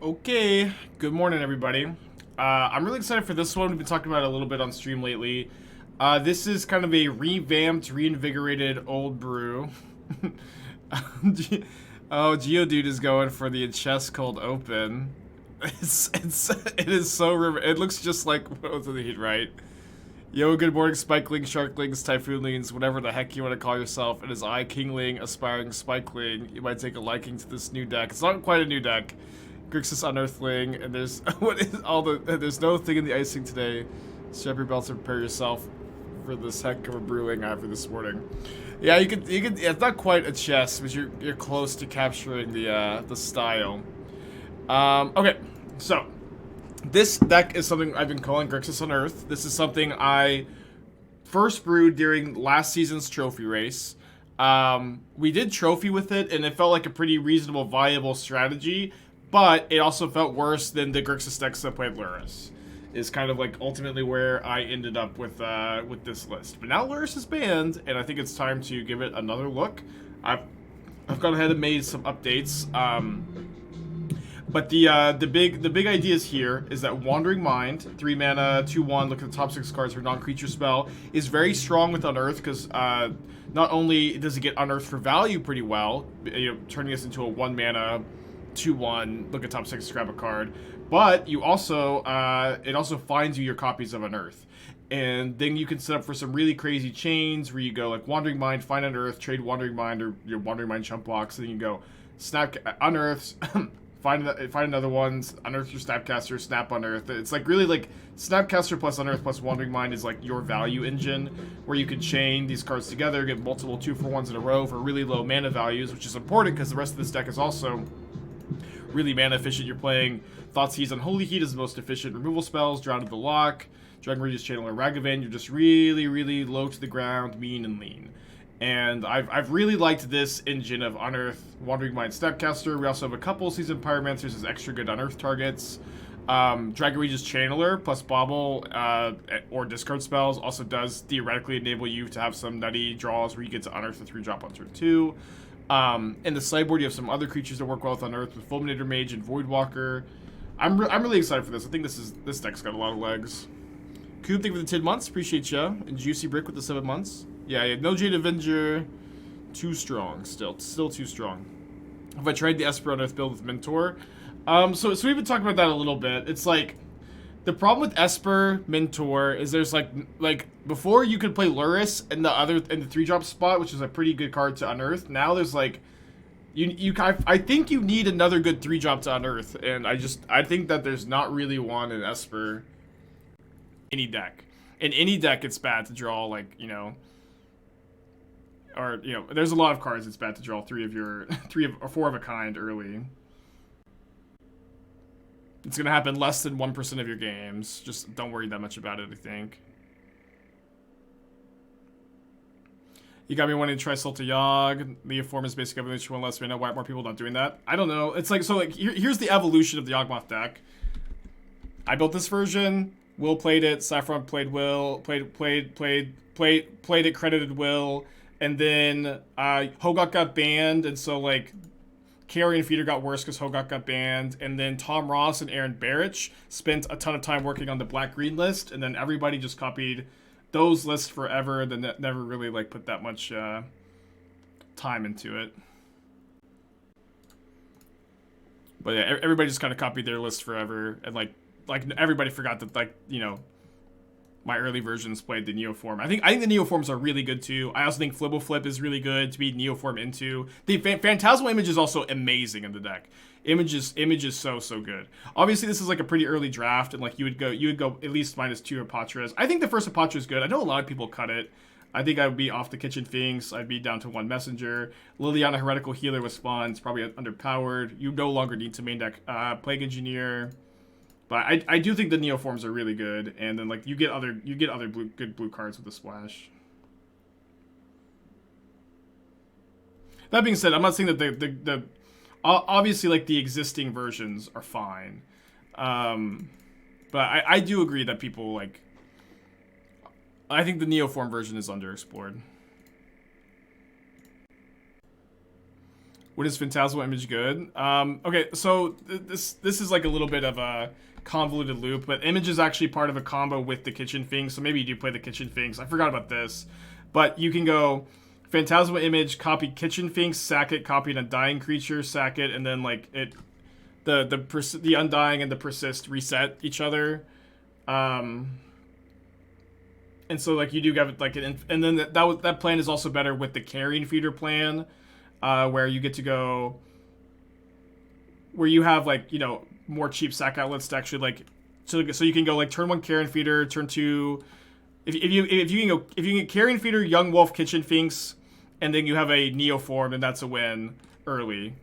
Okay, good morning, everybody. I'm really excited for this one. We've been talking about it a little bit on stream lately. This is kind of a revamped, reinvigorated old brew. Oh, Geodude is going for the chest cold open. It is so it looks just like Watery Heat, right? Yo, good morning, Spikelings, Sharklings, Typhoonlings, whatever the heck you want to call yourself. It is I, Kingling, Aspiring Spikeling. You might take a liking to this new deck. It's not quite a new deck. Grixis Unearthling, and there's there's no thing in the icing today. Strap your belts and prepare yourself for this heck of a brewing I have for this morning. Yeah, you could yeah, it's not quite a chess, but you're close to capturing the style. Okay, so this deck is something I've been calling Grixis Unearth. This is something I first brewed during last season's trophy race. We did trophy with it, and it felt like a pretty reasonable, viable strategy. But it also felt worse than the Grixis decks that played Lurrus. Is kind of like ultimately where I ended up with this list. But now Lurrus is banned, and I think it's time to give it another look. I've gone ahead and made some updates. But the big ideas here is that Wandering Mind, 3 mana, 2/1. Look at the top 6 cards for non-creature spell, is very strong with Unearth because not only does it get Unearth for value pretty well, turning this into a 1 mana. 2/1, look at top 6, grab a card, but you also it also finds you your copies of Unearth, and then you can set up for some really crazy chains where you go like Wandering Mind, find Unearth, trade Wandering Mind or your Wandering Mind chump blocks, and then you go snap Unearth, find another one, Unearth your Snapcaster, snap Unearth. It's like really like Snapcaster plus Unearth plus Wandering Mind is like your value engine where you can chain these cards together, get multiple 2-for-1s in a row for really low mana values, which is important because the rest of this deck is also really mana efficient. You're playing Thoughtreize. Unholy Heat is the most efficient removal spells. Drown of the Loch, Dragon Regis Channeler, Ragavan. You're just really low to the ground, mean and lean. And I've really liked this engine of Unearth, Wandering Mind, Snapcaster. We also have a couple Seasoned Pyromancers as extra good Unearth targets. Dragon Regis Channeler plus Bauble or discard spells also does theoretically enable you to have some nutty draws where you get to Unearth a 3-drop on turn 2. In the sideboard, you have some other creatures that work well with Unearth with Fulminator Mage and Voidwalker. I'm really excited for this. I think this deck's got a lot of legs. Coop, thank you for the 10 months. Appreciate ya. And Juicy Brick with the 7 months. Yeah, no Jade Avenger. Too strong. Still too strong. Have I tried the Esper Unearth build with Mentor? So we've been talking about that a little bit. It's like the problem with Esper Mentor is there's like before you could play Lurrus in the 3-drop spot, which is a pretty good card to Unearth. Now there's like I think you need another good 3-drop to Unearth, and I think that there's not really one in Esper any deck. In any deck it's bad to draw there's a lot of cards it's bad to draw 4 of a kind early. It's going to happen less than 1% of your games. Just don't worry that much about it, I think. You got me wanting to try Sulta Yogg. Neoform is basic evolution, 1 less mana. Why aren't more people not doing that? I don't know. It's like, so like, here's the evolution of the Yawgmoth deck. I built this version. Will played it. Saffron played Will. Played it, credited Will. And then Hogak got banned, and so like Carrion Feeder got worse because Hogak got banned, and then Tom Ross and Aaron Barrich spent a ton of time working on the black-green list, and then everybody just copied those lists forever, and then never really like put that much time into it. But yeah, everybody just kind of copied their list forever, and like everybody forgot that my early versions played the Neoform. I think the Neoforms are really good too. I also think Flibble Flip is really good to be Neoform into. The Phantasmal Image is also amazing in the deck. Image is so good. Obviously, this is like a pretty early draft, and like you would go at least -2 Apatras. I think the first Apatra is good. I know a lot of people cut it. I think I would be off the Kitchen Finks. I'd be down to 1 Messenger. Liliana Heretical Healer with Spawn is probably underpowered. You no longer need to main deck Plague Engineer. But I do think the Neoforms are really good, and then like you get other good blue cards with a splash. That being said, I'm not saying that the obviously like the existing versions are fine, but I do agree that people like. I think the Neoform version is underexplored. What is Phantasmal Image good? Okay, so this is like a little bit of a convoluted loop, but Image is actually part of a combo with the Kitchen Finks, so maybe you do play the Kitchen Finks. I forgot about this. But you can go Phantasmal Image, copy Kitchen Finks, sack it, copy an Undying creature, sack it, and then like the Undying and the Persist reset each other. And so like you do have like and then that plan is also better with the Carrion Feeder plan, where you get to go where you have like, you know, more cheap sack outlets to actually like so you can go like turn 1 Carrion Feeder, turn 2 if you can get Carrion Feeder, Young Wolf, Kitchen Finks, and then you have a Neoform, and that's a win early.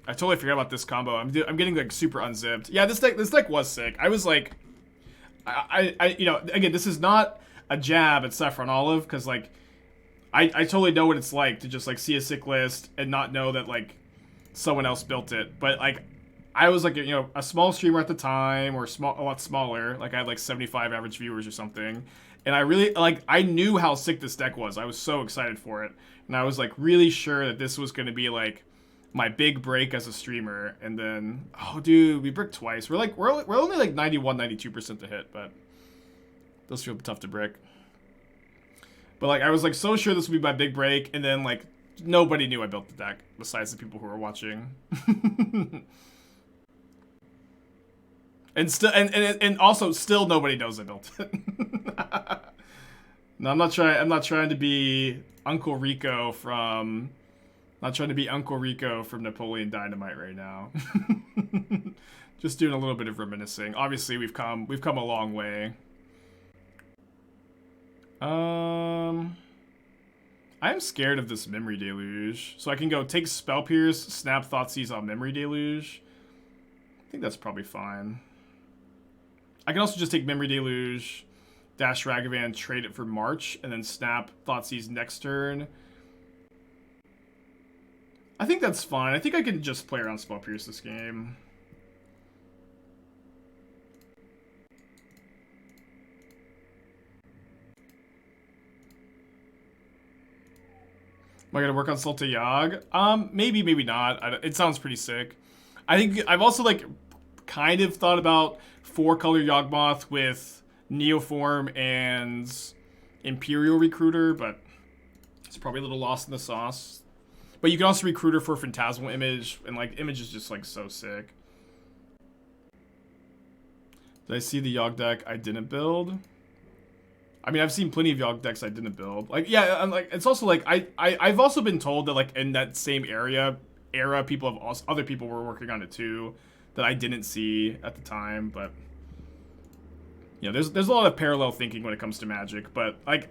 I totally forgot about this combo. I'm getting like super unzipped. Yeah, this deck was sick. I was like, I you know, again, this is not a jab at Saffron Olive, because like I totally know what it's like to just like see a sick list and not know that like someone else built it. But like I was like, you know, a small streamer at the time, or a lot smaller. Like I had like 75 average viewers or something. And I really, like, I knew how sick this deck was. I was so excited for it. And I was, like, really sure that this was going to be, like, my big break as a streamer. And then, oh, dude, we bricked twice. We're only, like, 91, 92% to hit, but those feel tough to brick. But, like, I was, like, so sure this would be my big break. And then, like, nobody knew I built the deck besides the people who were watching. And also still nobody knows I built it. No, I'm not trying to be Uncle Rico from Napoleon Dynamite right now. Just doing a little bit of reminiscing. Obviously, we've come a long way. I'm scared of this Memory Deluge. So I can go take Spell Pierce, snap Thoughtseize on Memory Deluge. I think that's probably fine. I can also just take Memory Deluge, dash Ragavan, trade it for March, and then snap Thoughtseize next turn. I think that's fine. I think I can just play around Spell Pierce this game. Am I gonna work on Sulta Yogg? Maybe, maybe not. It sounds pretty sick. I think I've also like kind of thought about 4-color Yawgmoth with Neoform and Imperial Recruiter, but it's probably a little lost in the sauce. But you can also Recruiter for Phantasmal Image, and like Image is just like so sick. Did I see the Yogg deck I didn't build? I mean, I've seen plenty of Yogg decks I didn't build. Like, yeah, I'm like, it's also like I've also been told that like in that same era, other people were working on it too, that I didn't see at the time. But you know, there's a lot of parallel thinking when it comes to Magic. But like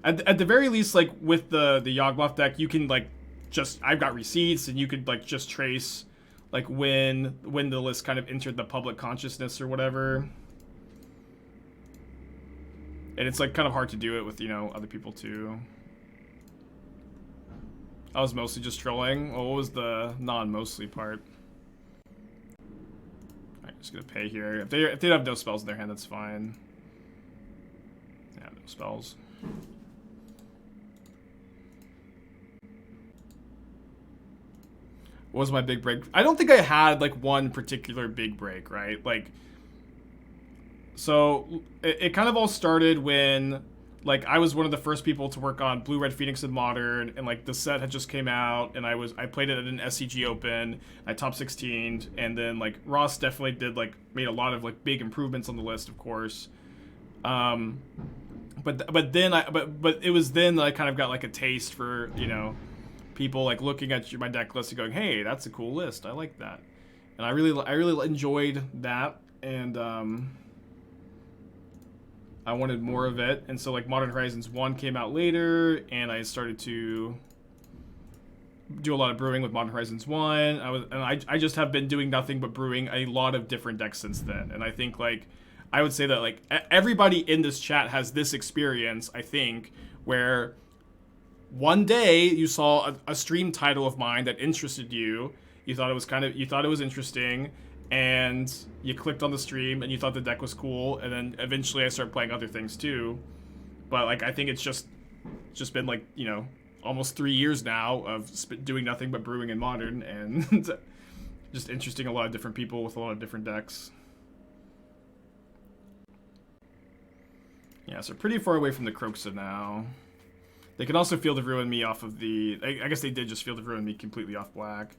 at the very least, like with the Yawgmoth deck, you can like just I've got receipts, and you could like just trace like when the list kind of entered the public consciousness or whatever. And it's like kind of hard to do it with, you know, other people too. I was mostly just trolling. Well, what was the non-mostly part? Alright, just gonna pay here. If they have no spells in their hand, that's fine. Yeah, no spells. What was my big break? I don't think I had like one particular big break, right? Like, so it kind of all started when like I was one of the first people to work on Blue Red Phoenix in Modern, and like the set had just came out, and I played it at an SCG Open. I top 16'd, and then like Ross definitely did like made a lot of like big improvements on the list, of course. But it was then that I kind of got like a taste for, you know, people like looking at my deck list and going, hey, that's a cool list, I like that. And I really enjoyed that, and I wanted more of it. And so like Modern Horizons 1 came out later, and I started to do a lot of brewing with Modern Horizons 1. I just have been doing nothing but brewing a lot of different decks since then. And I think like I would say that like everybody in this chat has this experience, I think, where one day you saw a stream title of mine that interested you. You thought it was interesting, and you clicked on the stream and you thought the deck was cool, and then eventually I started playing other things too. But like I think it's just been like, you know, almost 3 years now of doing nothing but brewing in Modern, and just interesting a lot of different people with a lot of different decks. Yeah, so pretty far away from the Kroxa now. They can also Field of Ruin me off of the... I guess they did just Field of Ruin me completely off black.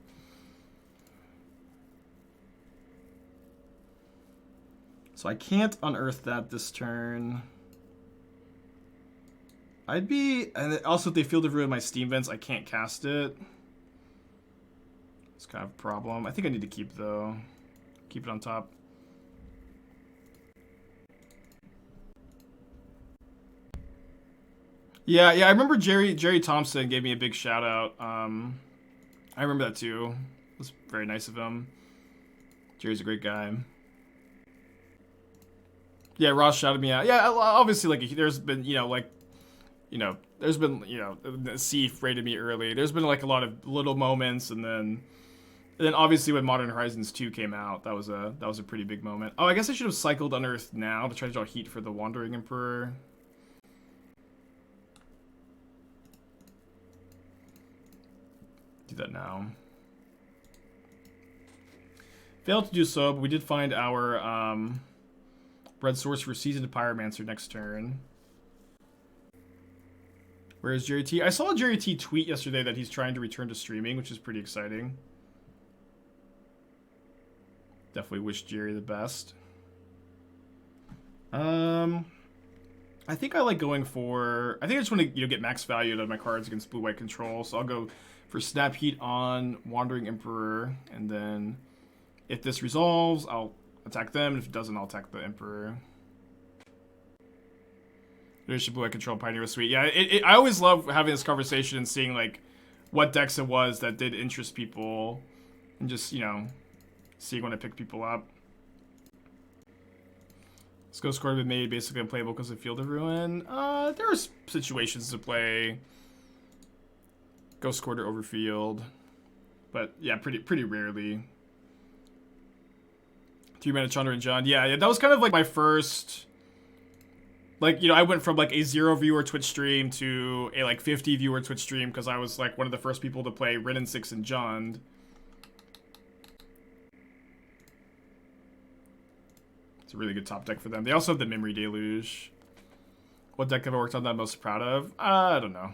So I can't unearth that this turn. I'd be... And also if they Field of Ruin my Steam Vents, I can't cast it. It's kind of a problem. I think I need to keep, though. Keep it on top. Yeah, I remember Jerry Thompson gave me a big shout out. I remember that too. It was very nice of him. Jerry's a great guy. Yeah, Ross shouted me out. Yeah, obviously, like, there's been, there's been, Seif rated me early. There's been, like, a lot of little moments, and then obviously when Modern Horizons 2 came out, that was a pretty big moment. Oh, I guess I should have cycled Unearth now to try to draw Heat for the Wandering Emperor. Do that now. Failed to do so, but we did find our red source for Seasoned Pyromancer next turn. Where's Jerry T? I saw Jerry T tweet yesterday that he's trying to return to streaming, which is pretty exciting. Definitely wish Jerry the best. I think I like going for... I think I just want to get max value out of my cards against blue-white control, so I'll go for Snap Heat on Wandering Emperor, and then if this resolves, I'll attack them, and if it doesn't, I'll attack the Emperor. Leadership blue-white control Pioneer was sweet. Yeah, I always love having this conversation and seeing, like, what decks it was that did interest people, and just, seeing when I pick people up. Let's go score with made basically unplayable because of Field of Ruin. There are situations to play Ghost Quarter over Field, but yeah, pretty rarely. 3-mana Chandra and John. Yeah, that was kind of like my first, like, I went from like a 0 viewer Twitch stream to a like 50 viewer Twitch stream because I was like one of the first people to play Rin and 6 and Jund. It's a really good top deck for them. They also have the Memory Deluge. What deck have I worked on that I'm most proud of? I don't know.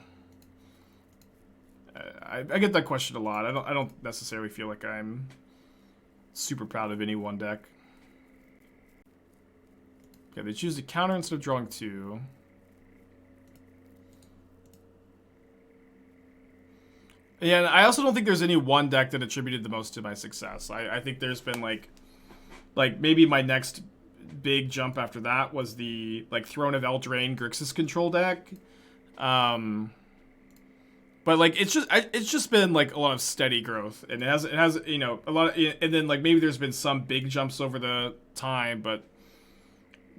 I get that question a lot. I don't necessarily feel like I'm super proud of any one deck. Yeah, they choose to counter instead of drawing 2. Yeah, and I also don't think there's any one deck that attributed the most to my success. I think there's been like maybe my next big jump after that was the like Throne of Eldraine Grixis control deck. But like it's just been like a lot of steady growth, and it has a lot of, and then like maybe there's been some big jumps over the time, but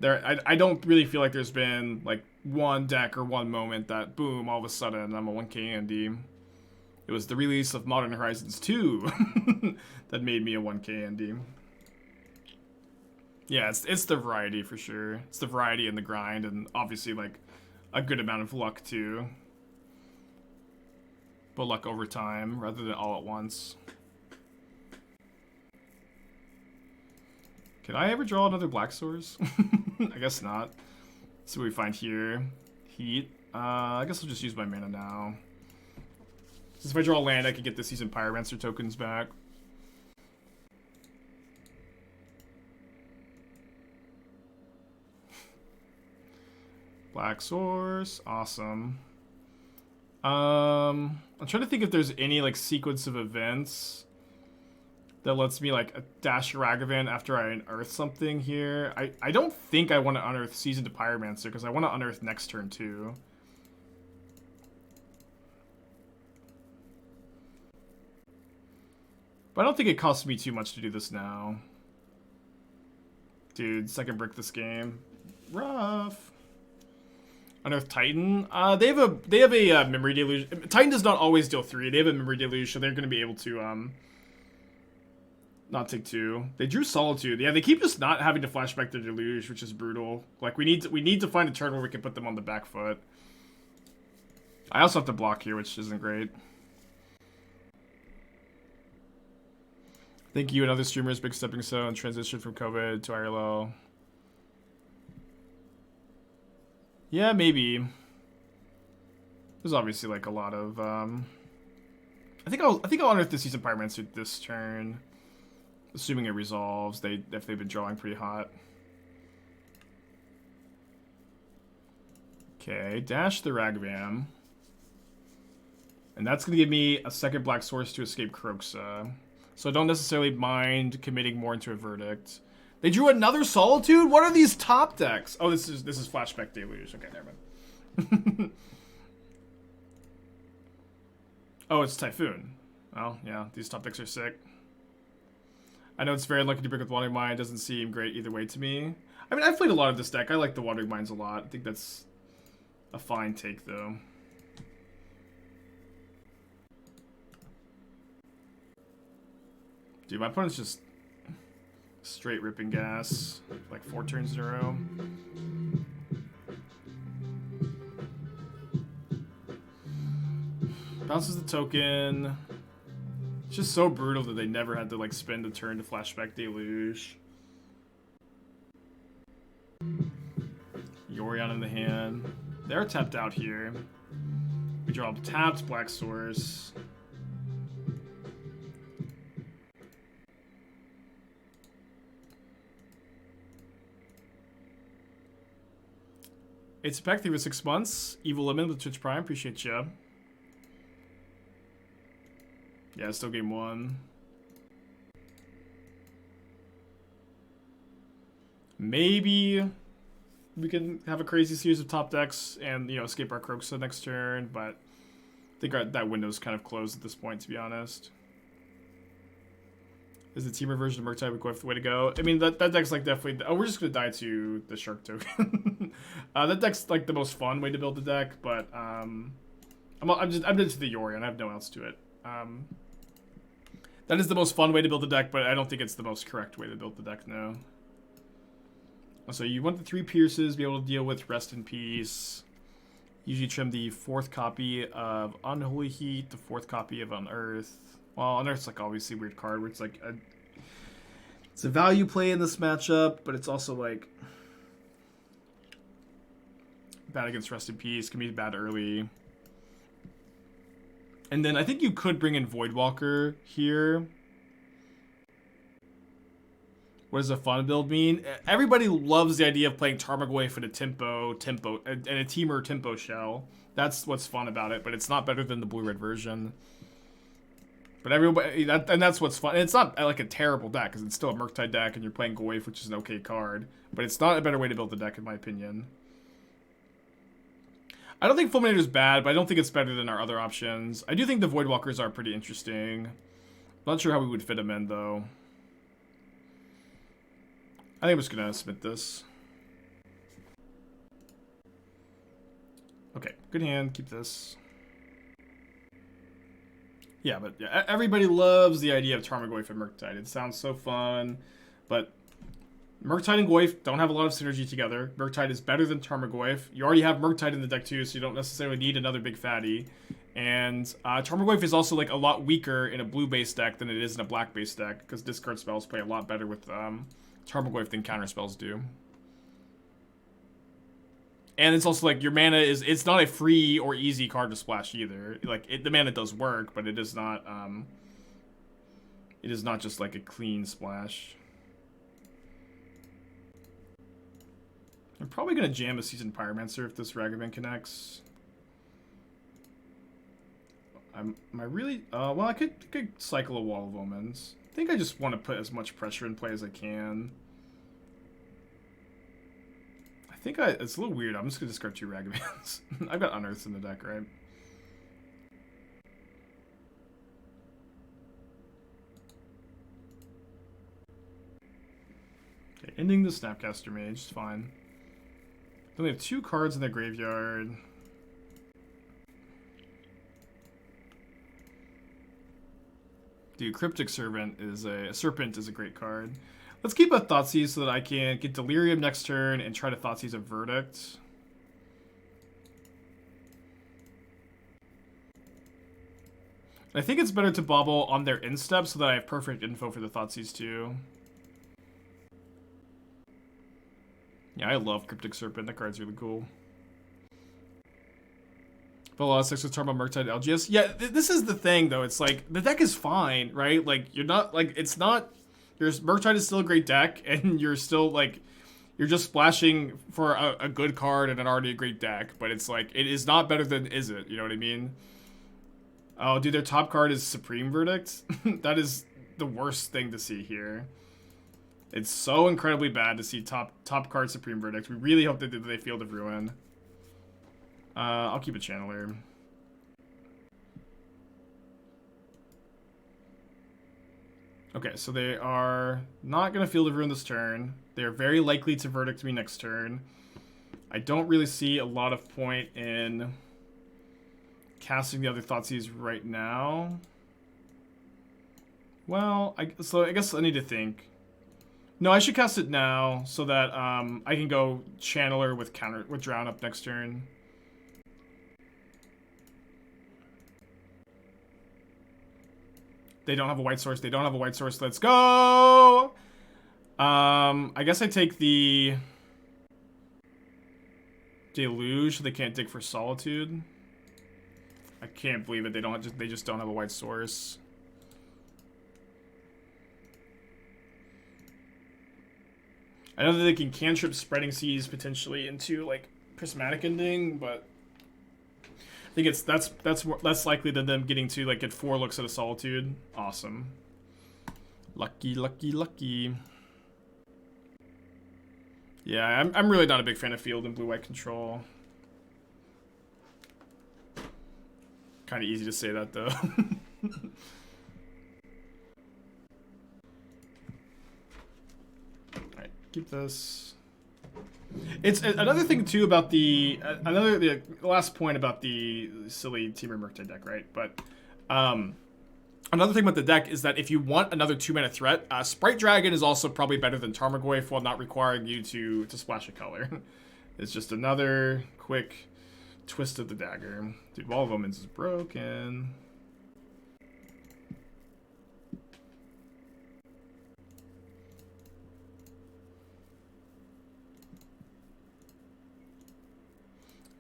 I don't really feel like there's been like one deck or one moment that boom, all of a sudden I'm a 1K Andy. It was the release of Modern Horizons 2 that made me a 1K Andy. Yeah, it's the variety for sure. It's the variety and the grind, and obviously like a good amount of luck too. But luck over time rather than all at once. Can I ever draw another Black Source? I guess not. Let's see what we find here. Heat. I guess I'll just use my mana now. Since if I draw land, I can get the Seasoned Pyromancer tokens back. Black Source. Awesome. I'm trying to think if there's any like sequence of events that lets me like dash Ragavan after I unearth something here. I don't think I want to unearth Seasoned Pyromancer because I want to unearth next turn too. But I don't think it costs me too much to do this now. Dude, second brick this game. Rough. Unearth Titan. They have a Memory Deluge. Titan does not always deal 3. They have a Memory Deluge, so they're going to be able to not take 2. They drew Solitude. Yeah, they keep just not having to flashback their Deluge, which is brutal. Like we need to find a turn where we can put them on the back foot. I also have to block here, which isn't great. Thank you and other streamers, big stepping stone, transition from COVID to IRL. Yeah, maybe. There's obviously like a lot of I think I'll unearth the Seasoned Pyromancer this turn. Assuming it resolves, if they've been drawing pretty hot. Okay, dash the Ragavan. And that's gonna give me a second black source to escape Kroxa. So I don't necessarily mind committing more into a verdict. They drew another Solitude? What are these top decks? Oh, this is Flashback Deluge. Okay, never mind. Oh, it's Typhoon. Well, yeah, these top decks are sick. I know it's very unlucky to break with Wandering Mind. Doesn't seem great either way to me. I mean, I've played a lot of this deck. I like the Wandering Minds a lot. I think that's a fine take, though. Dude, my opponent's just straight ripping gas, like 4 turns in a row. Bounces the token. It's just so brutal that they never had to like spend a turn to Flashback Deluge. Yorion in the hand. They're tapped out here. We draw a tapped black source. It's back there for 6 months. Evil Lemon with Twitch Prime. Appreciate ya. Yeah, still game 1. Maybe we can have a crazy series of top decks and, you know, escape our Kroxa next turn, but I think that window's kind of closed at this point, to be honest. Is the teamer version of Murktide with Goif the way to go? I mean, that deck's like definitely... Oh, we're just going to die to the Shark token. That deck's like the most fun way to build the deck, but I'm into the Yorion. I have no else to it. That is the most fun way to build the deck, but I don't think it's the most correct way to build the deck, no. So you want the 3 Pierces, be able to deal with Rest in Peace. Usually trim the 4th copy of Unholy Heat, the 4th copy of Unearth. Well, Unearth's like obviously a weird card where it's like it's a value play in this matchup, but it's also like bad against Rest in Peace, can be bad early. And then I think you could bring in Voidwalker here. What does a fun build mean? Everybody loves the idea of playing Tarmogoyf with a tempo, and a Teamer tempo shell. That's what's fun about it, but it's not better than the blue-red version. But everybody, and that's what's fun. And it's not like a terrible deck, because it's still a Murktide deck, and you're playing Goyf, which is an okay card. But it's not a better way to build the deck, in my opinion. I don't think Fulminator is bad, but I don't think it's better than our other options. I do think the Voidwalkers are pretty interesting. Not sure how we would fit them in, though. I think I'm just going to submit this. Okay, good hand. Keep this. Yeah, but yeah, everybody loves the idea of Tarmogoyf and Murktide. It sounds so fun, but Murktide and Goyf don't have a lot of synergy together. Murktide is better than Tarmogoyf. You already have Murktide in the deck too, so you don't necessarily need another big fatty. And Tarmogoyf is also like a lot weaker in a blue-based deck than it is in a black-based deck, because discard spells play a lot better with Tarmogoyf than counter spells do. And it's also like your mana it's not a free or easy card to splash either. Like the mana does work, but it is not just like a clean splash. I'm probably gonna jam a Seasoned Pyromancer if this Ragavan connects. Am I really? Well, I could cycle a Wall of Omens. I think I just want to put as much pressure in play as I can. I think it's a little weird. I'm just gonna discard 2 Ragavans. I've got Unearths in the deck, right? Okay, ending the Snapcaster Mage is fine. They only have 2 cards in their graveyard. Dude, Cryptic Serpent is a great card. Let's keep a Thoughtseize so that I can get Delirium next turn and try to Thoughtseize a Verdict. I think it's better to Bauble on their instep so that I have perfect info for the Thoughtseize too. Yeah, I love Cryptic Serpent. That card's really cool. But 6 with Tarma, Murktide, LGS. Yeah, this is the thing though. It's like the deck is fine, right? Like you're not like it's not. Your Murktide is still a great deck, and you're still like you're just splashing for a good card and an already a great deck. But it's like it is not better than is it? You know what I mean? Oh, dude, their top card is Supreme Verdict. That is the worst thing to see here. It's so incredibly bad to see top card Supreme Verdict. We really hope that they Field of Ruin. I'll keep a Channeler. Okay, so they are not going to Field of Ruin this turn. They are very likely to Verdict me next turn. I don't really see a lot of point in casting the other Thoughtseize right now. Well, so I guess I need to think. No, I should cast it now so that I can go Channeler with Drown up next turn. They don't have a white source. They don't have a white source. Let's go! I guess I take the Deluge so they can't dig for Solitude. I can't believe it. They just don't have a white source. I know that they can cantrip Spreading Seas potentially into like Prismatic Ending, but I think that's less likely than them getting to like get 4 looks at a Solitude. Awesome. Lucky, lucky, lucky. Yeah, I'm really not a big fan of Field and blue-white control. Kind of easy to say that though. Alright, keep this. It's another thing too about the last point about the silly Temur Murktide deck, right? But another thing about the deck is that if you want another 2-mana threat, Sprite Dragon is also probably better than Tarmogoyf while not requiring you to splash a color. It's just another quick twist of the dagger. Dude, Wall of Omens is broken.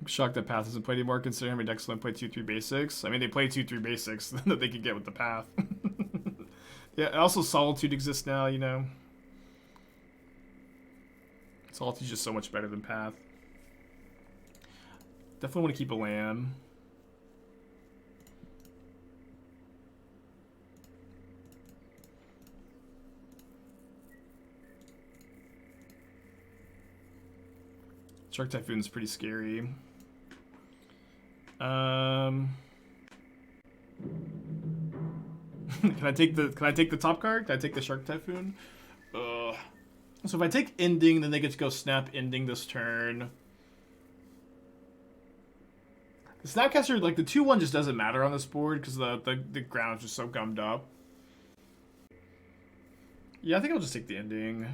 I'm shocked that Path hasn't played anymore, considering how many decks only play 2-3 basics. I mean, they play 2-3 basics that they could get with the Path. Yeah, also Solitude exists now, you know. Solitude's just so much better than Path. Definitely want to keep a land. Shark Typhoon's pretty scary. Can I take the top card? Can I take the Shark Typhoon? So if I take Ending, then they get to go Snap Ending this turn. The Snapcaster, like the 2/1 just doesn't matter on this board because the ground is just so gummed up. Yeah, I think I'll just take the Ending.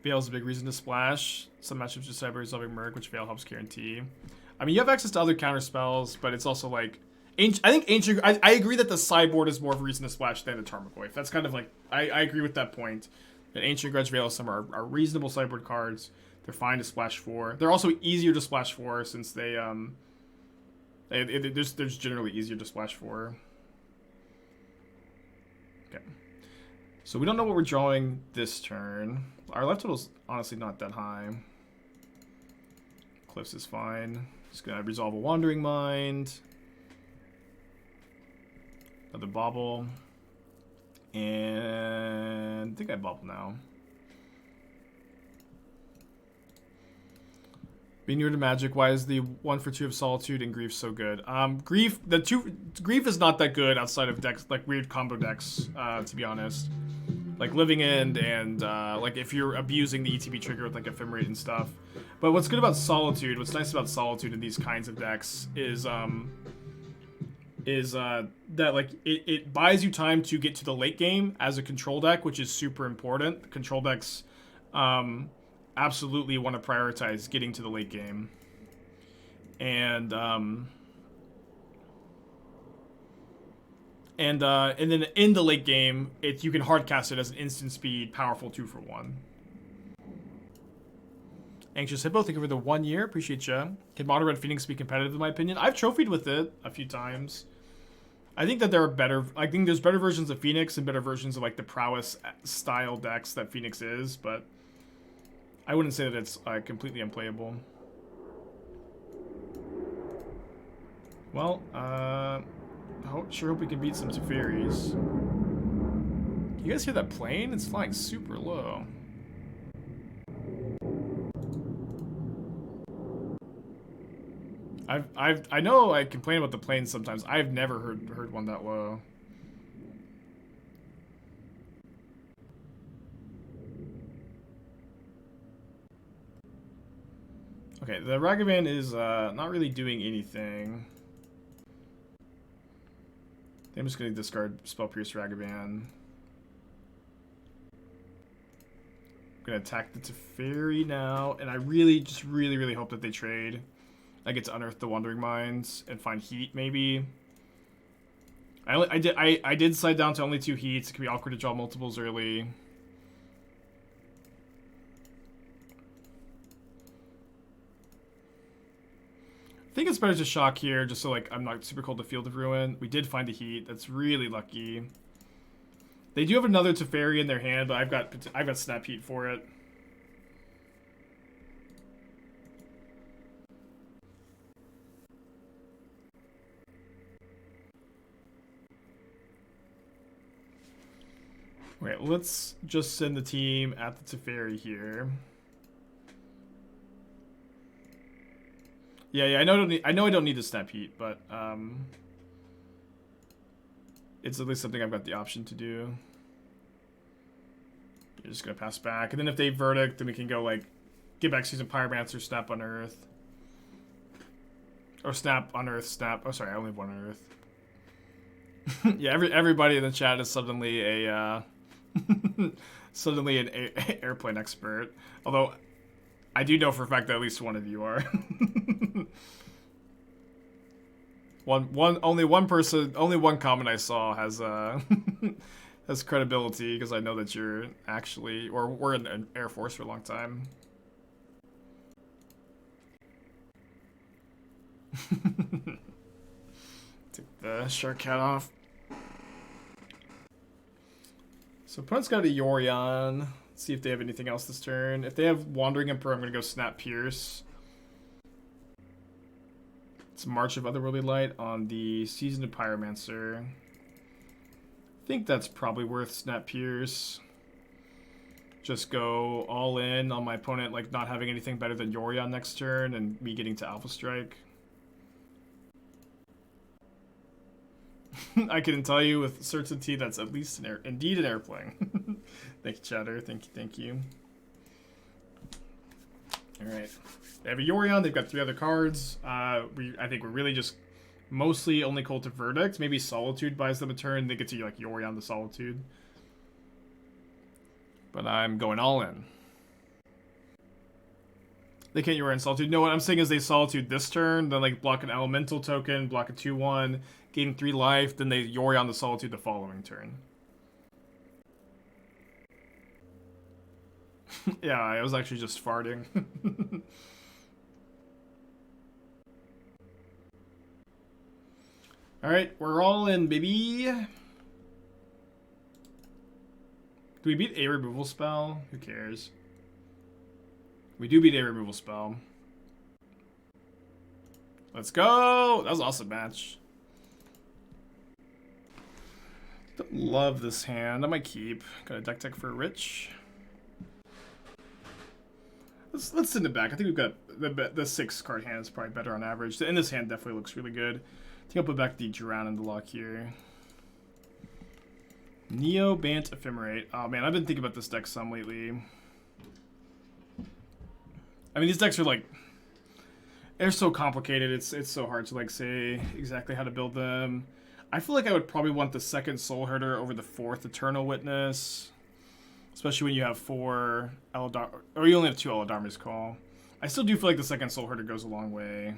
Veil's a big reason to splash. Some matchups just Cyber resolving Merc, which Veil helps guarantee. I mean, you have access to other counter spells, but it's also like I think Ancient. I agree that the Sideboard is more of a reason to splash than the Tarmogoyf. That's kind of like I agree with that point. That Ancient Grudge, Veil of Summer are reasonable Sideboard cards. They're fine to splash for. They're also easier to splash for since they're just generally easier to splash for. Okay. So we don't know what we're drawing this turn. Our left total's honestly not that high. Cliffs is fine. Just gonna resolve a Wandering Mind. Another Bauble. And I think I Bauble now. Being near to Magic, why is the 1-for-2 of Solitude and Grief so good? Grief is not that good outside of decks, like weird combo decks, to be honest. Like Living End and like if you're abusing the ETB trigger with like Ephemerate and stuff. But what's good about Solitude, what's nice about Solitude in these kinds of decks is that like it buys you time to get to the late game as a control deck, which is super important. Control decks absolutely want to prioritize getting to the late game. And then in the late game, you can hard cast it as an instant speed, powerful 2-for-1. Anxious Hippo, thank you for the 1 year. Appreciate you. Can Mono Red Phoenix be competitive in my opinion? I've trophied with it a few times. I think that there are better. I think there's better versions of Phoenix and better versions of like the prowess style decks that Phoenix is, but I wouldn't say that it's completely unplayable. Well, sure hope we can beat some Teferis. You guys hear that plane? It's flying super low. I know I complain about the planes sometimes. I've never heard one that low. Okay, the Ragavan is not really doing anything. I'm just gonna discard Spell Pierce Ragavan. I'm gonna attack the Teferi now, and I really hope that they trade. I get to unearth the Wandering Minds and find heat, maybe. I did slide down to only 2 heats. It can be awkward to draw multiples early. I think it's better to shock here, just so like I'm not super cold to Field of Ruin. We did find a heat. That's really lucky. They do have another Teferi in their hand, but I've got Snap Heat for it. Okay, let's just send the team at the Teferi here. Yeah, I know I don't need the Snap Heat, but it's at least something I've got the option to do. You're just gonna pass back, and then if they Verdict, then we can go like get back Seasoned Pyromancer, Snap Unearth, or Snap Unearth, Snap. Oh, sorry, I only have 1 Unearth. Yeah, everybody in the chat is suddenly a suddenly an airplane expert. Although I do know for a fact that at least one of you are. Only one comment I saw has has credibility because I know that you're actually, or we're in the Air Force for a long time. Take the shark hat off. So opponent's got a Yorion. Let's see if they have anything else this turn. If they have Wandering Emperor, I'm going to go Snap Pierce. It's March of Otherworldly Light on the Seasoned Pyromancer. I think that's probably worth Snap Pierce. Just go all in on my opponent, like not having anything better than Yorion next turn and me getting to Alpha Strike. I can tell you with certainty that's at least indeed an airplane. Thank you, Chatter. Thank you. All right. They have a Yorion. They've got 3 other cards. I think we're really just mostly only Cult of Verdict. Maybe Solitude buys them a turn. They get to like Yorion the Solitude. But I'm going all in. They can't Yorion Solitude. No, what I'm saying is they Solitude this turn, then like block an Elemental token, block a 2/1, gain 3 life, then they Yorion the Solitude the following turn. Yeah, I was actually just farting. Alright, we're all in, baby. Do we beat a removal spell? Who cares? We do beat a removal spell. Let's go! That was an awesome match. Don't love this hand. I might keep. Got a deck tech for Rich. Let's send it back. I think we've got the 6 card hand is probably better on average. And this hand definitely looks really good. I think I'll put back the Drown and the Loch here. Neo Bant Ephemerate. Oh man, I've been thinking about this deck some lately. I mean, these decks are like, they're so complicated. It's so hard to like say exactly how to build them. I feel like I would probably want the 2nd Soul Herder over the 4th Eternal Witness. Especially when you have 4 Eladar, or you only have 2 Eladarma's Call. I still do feel like the 2nd Soul Herder goes a long way.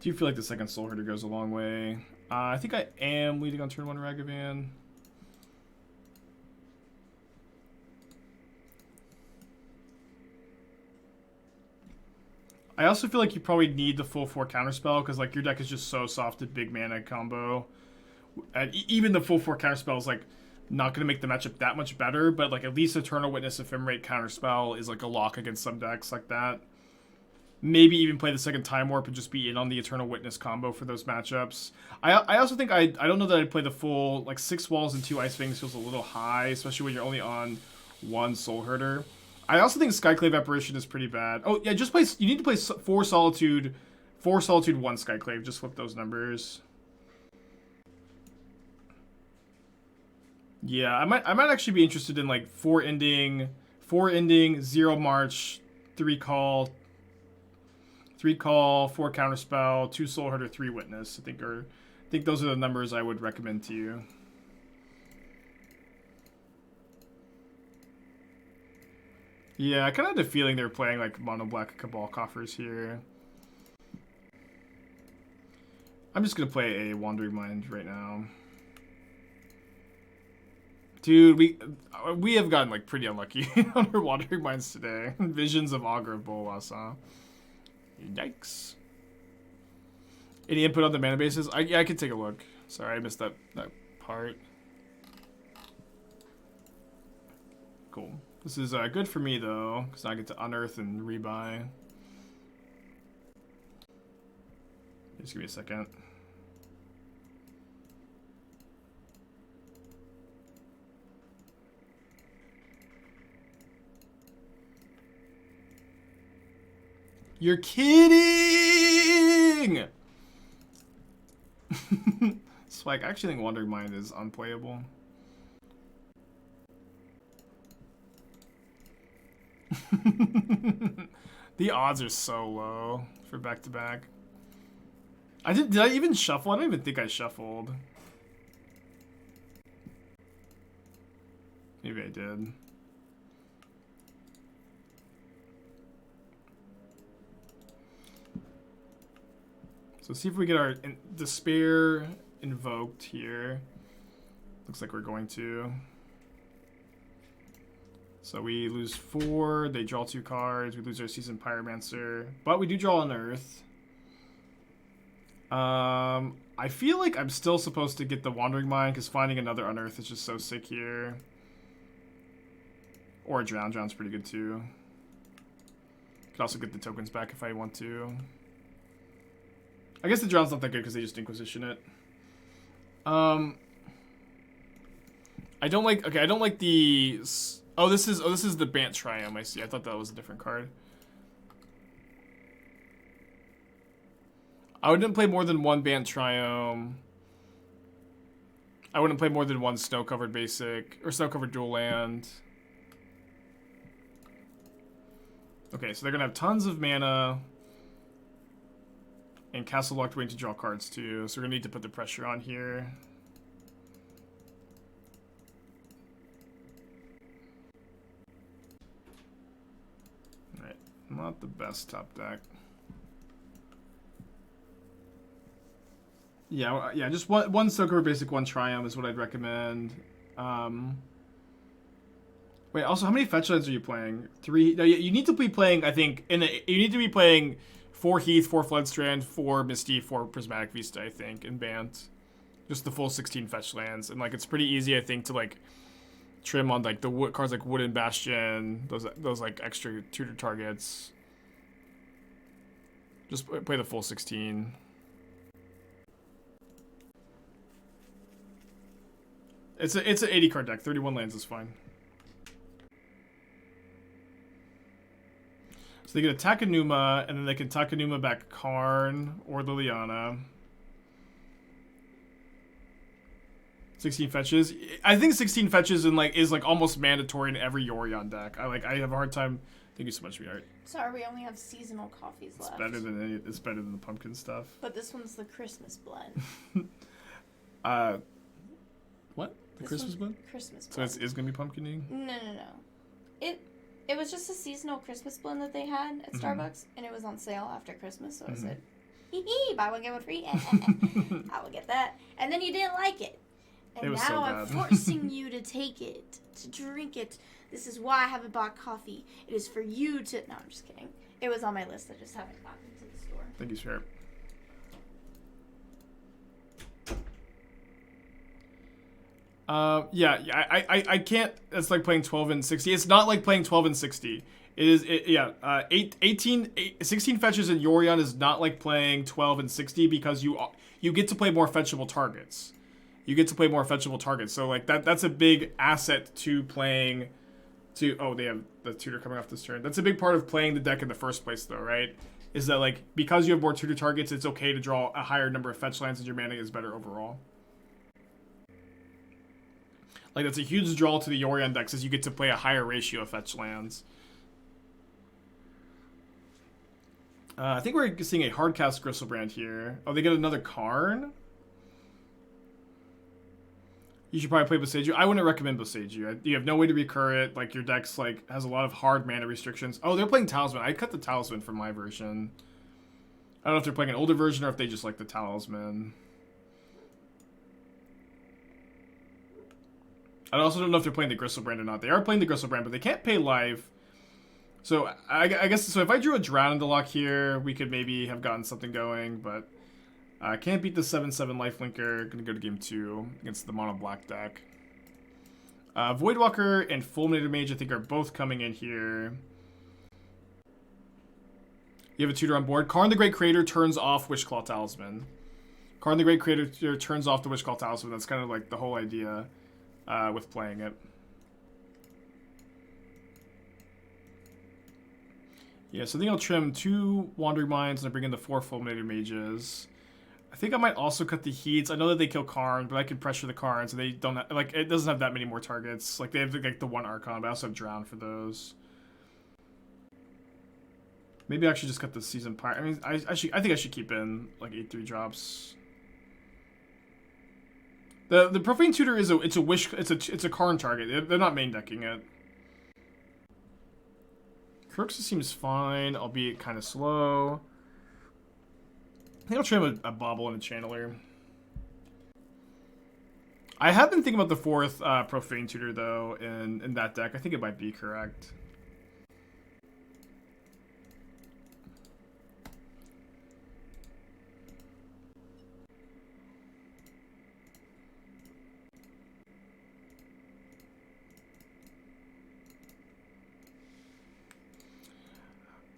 Do you feel like the second Soul Herder goes a long way? I think I am leading on turn 1 Ragavan. I also feel like you probably need the full 4 counterspell because like your deck is just so soft at big mana combo. And even the full 4 counterspell is like not going to make the matchup that much better, but like at least Eternal Witness Ephemerate counterspell is like a lock against some decks like that. Maybe even play the second Time Warp and just be in on the Eternal Witness combo for those matchups. I also think I don't know that I'd play the full like 6 walls and 2 Ice Fangs feels a little high, especially when you're only on 1 Soul Herder. I also think Skyclave Apparition is pretty bad. Oh yeah, just play. You need to play 4 Solitude, 1 Skyclave. Just flip those numbers. Yeah, I might actually be interested in like 4 ending, 0 March, 3 call, 4 counterspell, 2 Soul Herder, 3 Witness. I think those are the numbers I would recommend to you. Yeah, I kind of had a feeling they were playing like mono black Cabal Coffers here. I'm just gonna play a Wandering Mind right now. Dude, we have gotten like pretty unlucky on our Wandering Minds today. Visions of Augur of Bolas, huh? Yikes. Any input on the mana bases? Yeah, I can take a look. Sorry, I missed that part. Cool. This is good for me though, because I get to unearth and rebuy. Just give me a second. You're kidding! Spike, I actually think Wandering Mind is unplayable. The odds are so low for back-to-back. Did I even shuffle? I don't even think I shuffled. Maybe I did. So see if we get our Despair invoked here. Looks like we're going to. So we lose 4, they draw 2 cards, we lose our Seasoned Pyromancer, but we do draw Unearth. I feel like I'm still supposed to get the Wandering Mind, because finding another Unearth is just so sick here. Or a Drown. Drown's pretty good too. Could also get the tokens back if I want to. I guess the Drown's not that good because they just Inquisition it. I don't like the... Oh, this is the Bant Triumph, I see. I thought that was a different card. I wouldn't play more than 1 Bant Triumph. I wouldn't play more than 1 Snow-Covered Basic, or Snow-Covered Dual Land. Okay, so they're gonna have tons of mana. And Castle Locked waiting to draw cards too, so we're gonna need to put the pressure on here. Alright, not the best top deck. Yeah, just one Soaker Basic, 1 Triumph is what I'd recommend. Wait, also, how many fetch lands are you playing? 3? No, you need to be playing, I think, you need to be playing 4 Heath, 4 Floodstrand, 4 Misty, 4 Prismatic Vista, I think, in Bant. Just the full 16 fetch lands. And, like, it's pretty easy, I think, to, like, trim on, like, the cards like Wooden Bastion, those like, extra tutor targets. Just play the full 16. It's an 80 card deck. 31 lands is fine. So they can attack Enuma, and then they can attack Enuma back Karn or Liliana. 16 fetches. I think 16 fetches is like almost mandatory in every Yorion deck. I have a hard time. Thank you so much, sweetheart. Sorry, we only have seasonal coffees left. It's better than the pumpkin stuff. But this one's the Christmas blend. What? The Christmas blend? Christmas blend. So it's gonna be pumpkin-y? No. It was just a seasonal Christmas blend that they had at Starbucks, and it was on sale after Christmas, so I said, Buy one, get one free. I will get that. And then you didn't like it. And It was now so I'm bad. forcing you to take it, to drink it. This is why I haven't bought coffee. It is for you to... No, I'm just kidding. It was on my list. I just haven't gotten to the store. Thank you, sir. I can't. It's like playing 12 and 60. It's not like playing 12 and 60. It is, 16 fetches in Yorion is not like playing 12 and 60 because you get to play more fetchable targets. You get to play more fetchable targets. So like that's a big asset to playing. Oh, they have the tutor coming off this turn. That's a big part of playing the deck in the first place, though, right? Is that like because you have more tutor targets, it's okay to draw a higher number of fetch lands and your mana is better overall. Like that's a huge draw to the Yorion decks, is you get to play a higher ratio of fetch lands. I think we're seeing a hardcast Gristlebrand here. Oh, they get another Karn? You should probably play Boseiju. I wouldn't recommend Boseiju. You have no way to recur it. Like, your deck's, like, has a lot of hard mana restrictions. Oh, they're playing Talisman. I cut the Talisman from my version. I don't know if they're playing an older version or if they just like the Talisman. I also don't know if they're playing the Gristlebrand or not. They are playing the Gristlebrand, but they can't pay live. So, I guess, so if I drew a Drown into Loch here, we could maybe have gotten something going, but I can't beat the 7/7 lifelinker. Gonna go to game 2 against the mono black deck. Voidwalker and Fulminator Mage, I think, are both coming in here. You have a tutor on board. Karn the Great Creator turns off Wishclaw Talisman. Karn the Great Creator turns off the Wishclaw Talisman. That's kind of like the whole idea with playing it. Yeah, so I think I'll trim 2 Wandering Minds and I bring in the 4 Fulminator Mages. I think I might also cut the Heats. I know that they kill Karn, but I can pressure the Karn, so they don't have, like, it doesn't have that many more targets. Like, they have like the 1 Archon, but I also have Drown for those. Maybe I actually just cut the Seasoned Pyre. I mean, I think I should keep in like 8/3 drops. The Profane Tutor is it's a Karn target. They're not main decking it. Kroxa seems fine, albeit kind of slow. I think I'll trim a Bauble and a Channeler. I have been thinking about the 4th Profane Tutor, though, in that deck. I think it might be correct.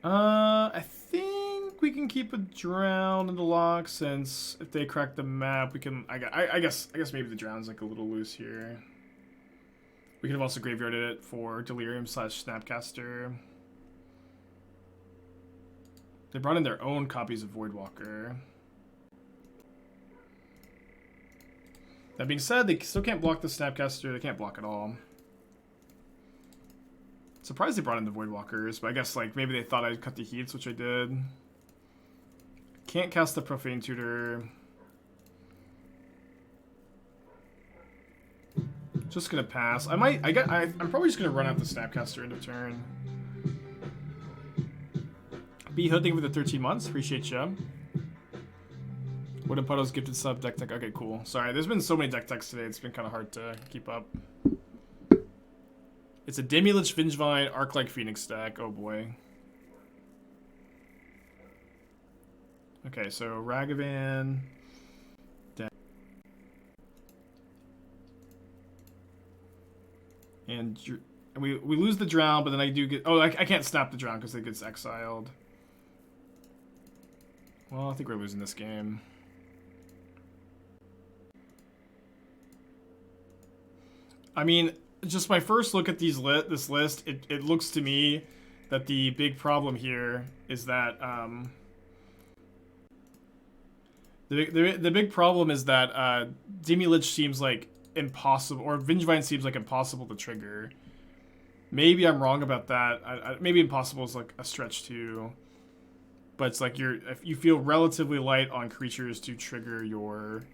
I think we can keep a Drown in the Loch, since if they crack the map, we can. I guess maybe the Drown's like a little loose here. We could have also graveyarded it for Delirium / Snapcaster. They brought in their own copies of Voidwalker. That being said, they still can't block the Snapcaster. They can't block at all. Surprised they brought in the Voidwalkers, but I guess like maybe they thought I'd cut the Heats, which I did. Can't cast the Profane Tutor. Just gonna pass. I'm probably just gonna run out the Snapcaster end of turn. B Hood, thank you for the 13 months. Appreciate you. Wooden Puddles gifted sub deck tech. Okay, cool. Sorry, there's been so many deck techs today. It's been kind of hard to keep up. It's a Demi-Lich Vengevine Arc-like Phoenix deck. Oh boy. Okay, so Ragavan. And we lose the Drown, but then I do get... Oh, I can't snap the Drown because it gets exiled. Well, I think we're losing this game. I mean... Just my first look at this list, it looks to me that the big problem here is that the big problem is that Demi-Lich seems like impossible, or Vengevine seems like impossible to trigger. Maybe I'm wrong about that. Maybe impossible is like a stretch too, but it's like if you feel relatively light on creatures to trigger your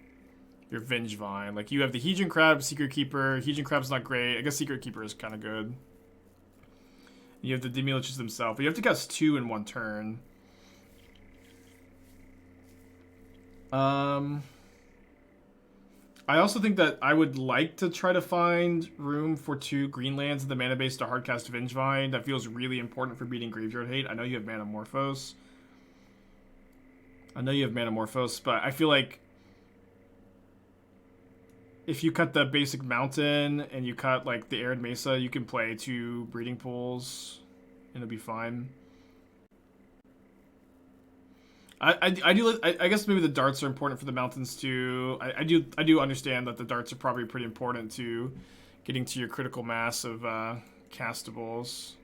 Vengevine. Like, you have the Hedron Crab, Secret Keeper. Hedron Crab's not great. I guess Secret Keeper is kind of good. You have the Demi-Liches themselves, but you have to cast 2 in 1 turn. I also think that I would like to try to find room for 2 green lands in the mana base to hardcast Vengevine. That feels really important for beating Graveyard Hate. I know you have Manamorphose. But I feel like if you cut the basic mountain and you cut like the Arid Mesa, you can play 2 breeding pools and it'll be fine. I guess maybe the darts are important for the mountains too. I do understand that the darts are probably pretty important to getting to your critical mass of castables.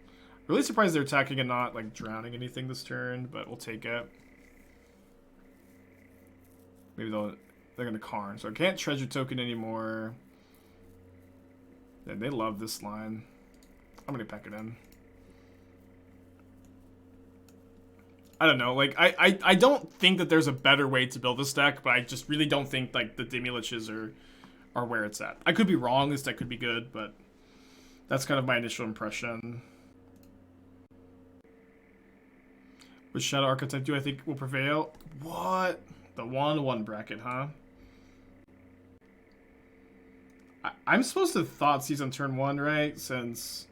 Really surprised they're attacking and not like drowning anything this turn, but we'll take it. Maybe they're gonna Karn, so I can't treasure token anymore. Yeah, they love this line. I'm gonna pack it in. I don't know, like, I don't think that there's a better way to build this deck, but I just really don't think, like, the Dimiliches are where it's at. I could be wrong, this deck could be good, but that's kind of my initial impression. Which Shadow Archetype do I think will prevail? What? The 1/1 bracket, huh? I'm supposed to Thoughtseize on turn 1, right? Since...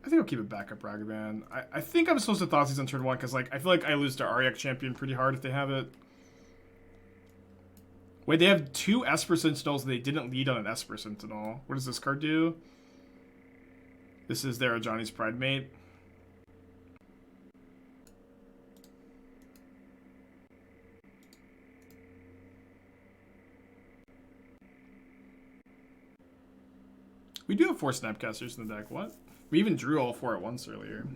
I think I'll keep it back up, Ragavan. I think I'm supposed to Thoughtseize on turn 1, because like, I feel like I lose to Ariak Champion pretty hard if they have it. Wait, they have 2 Esper Sentinels and they didn't lead on an Esper Sentinel. What does this card do? This is their Johnny's Pride Mate. We do have 4 Snapcasters in the deck. What? We even drew all 4 at once earlier.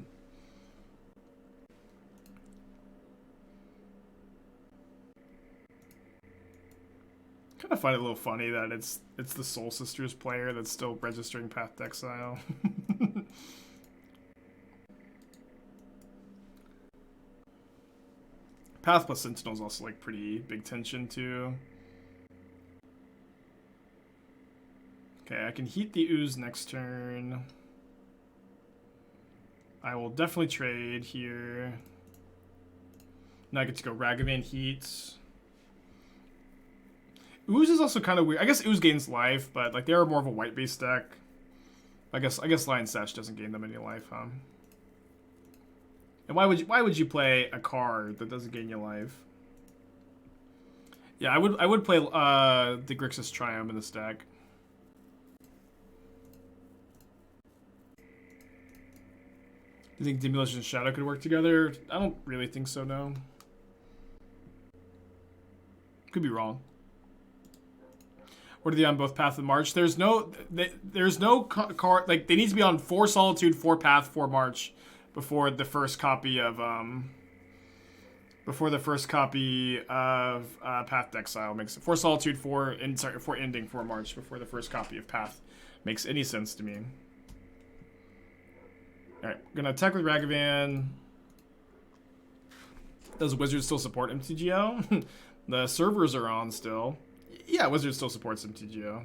Kind of find it a little funny that it's the Soul Sisters player that's still registering Path to Exile. Path plus Sentinel is also like pretty big tension too. Okay, I can heat the Ooze next turn. I will definitely trade here. Now I get to go Ragavan Heat. Ooze is also kind of weird. I guess Ooze gains life, but like they are more of a white-based deck. I guess Lion Sash doesn't gain them any life, huh? And why would you play a card that doesn't gain you life? Yeah, I would play the Grixis Triumph in this deck. You think Dimilish and Shadow could work together? I don't really think so, no. Could be wrong. What are they on both Path and March? There's no card, like, they need to be on 4 Solitude, 4 Path, 4 March before the first copy of, Path to Exile makes it. 4 Solitude, 4 Ending, 4 March before the first copy of Path makes any sense to me. Alright, gonna attack with Ragavan. Does Wizard still support MTGO? The servers are on still. Yeah, Wizard still supports MTGO.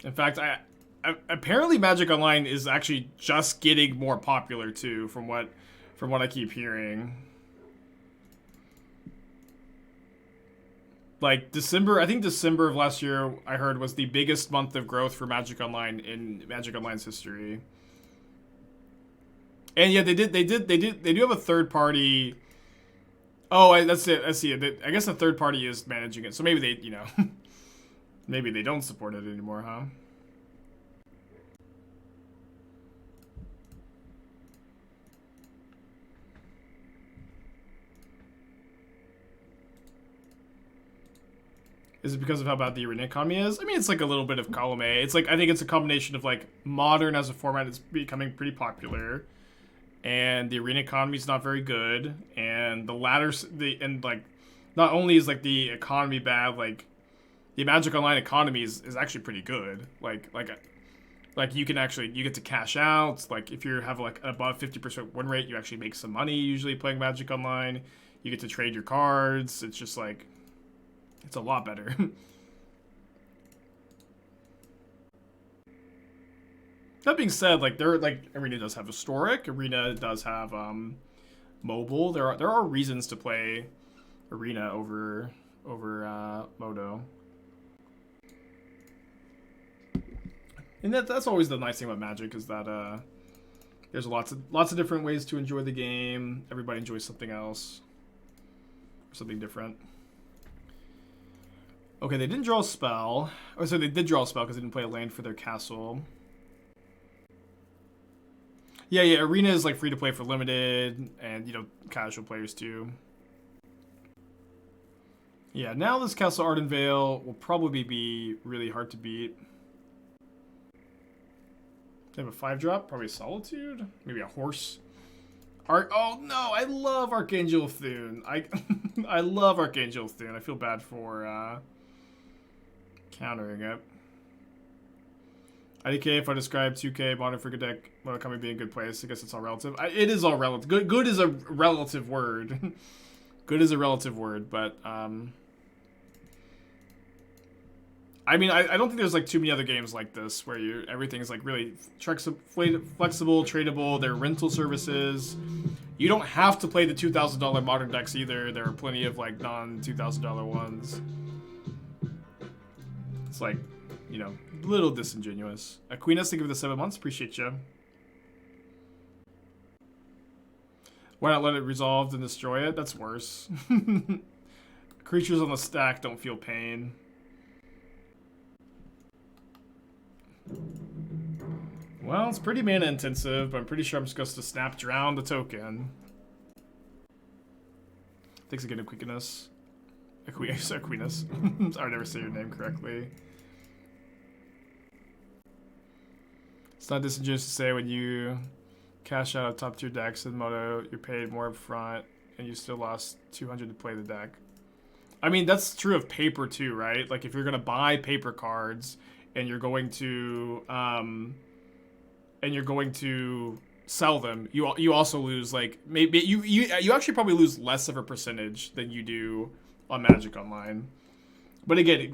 In fact, apparently Magic Online is actually just getting more popular too, from what I keep hearing. Like December, I think December of last year, I heard was the biggest month of growth for Magic Online in Magic Online's history. And yeah, they do have a third party. Oh, that's it. I see it. I guess the third party is managing it, so maybe they, you know, maybe they don't support it anymore, huh? Is it because of how bad the arena economy is? I mean, it's like a little bit of column A. It's like, I think it's a combination of like Modern as a format is becoming pretty popular, and the arena economy is not very good, and the latter, and like, not only is like the economy bad, like the Magic Online economy is actually pretty good. Like you can actually, you get to cash out. Like if you have like above 50% win rate, you actually make some money usually playing Magic Online. You get to trade your cards. It's just like, it's a lot better. That being said, like Arena does have Historic, Arena does have Mobile. There are reasons to play Arena over Moto. And that's always the nice thing about Magic, is that there's lots of different ways to enjoy the game. Everybody enjoys something else, or something different. Okay, they didn't draw a spell. Oh, so they did draw a spell because they didn't play a land for their castle. Yeah, Arena is like free to play for limited and, you know, casual players too. Yeah, now this Castle Ardenvale will probably be really hard to beat. They have a 5-drop, probably Solitude, maybe a horse. Oh no, I love Archangel Thune. I love Archangel Thune. I feel bad for countering it. IDK, if I describe 2K Modern Frigate deck, Murakami being a good place, I guess it's all relative. It is all relative. Good is a relative word. Good is a relative word, but I mean, I don't think there's like too many other games like this where everything's like really flexible, tradable. There are rental services. You don't have to play the $2,000 modern decks either. There are plenty of like non-$2,000 ones. It's like, you know, a little disingenuous. Aquinas, thank you for the 7 months. Appreciate you. Why not let it resolve and destroy it? That's worse. Creatures on the stack don't feel pain. Well, it's pretty mana intensive, but I'm pretty sure I'm supposed to snap drown the token. Thanks again, Aquinas. Aquinas. I never say your name correctly. It's not disingenuous to say when you cash out of top tier decks in Moto, you're paid more up front, and you still lost 200 to play the deck. I mean, that's true of paper too, right? Like if you're gonna buy paper cards and you're going to sell them, you also lose like maybe you actually probably lose less of a percentage than you do on Magic Online. But again,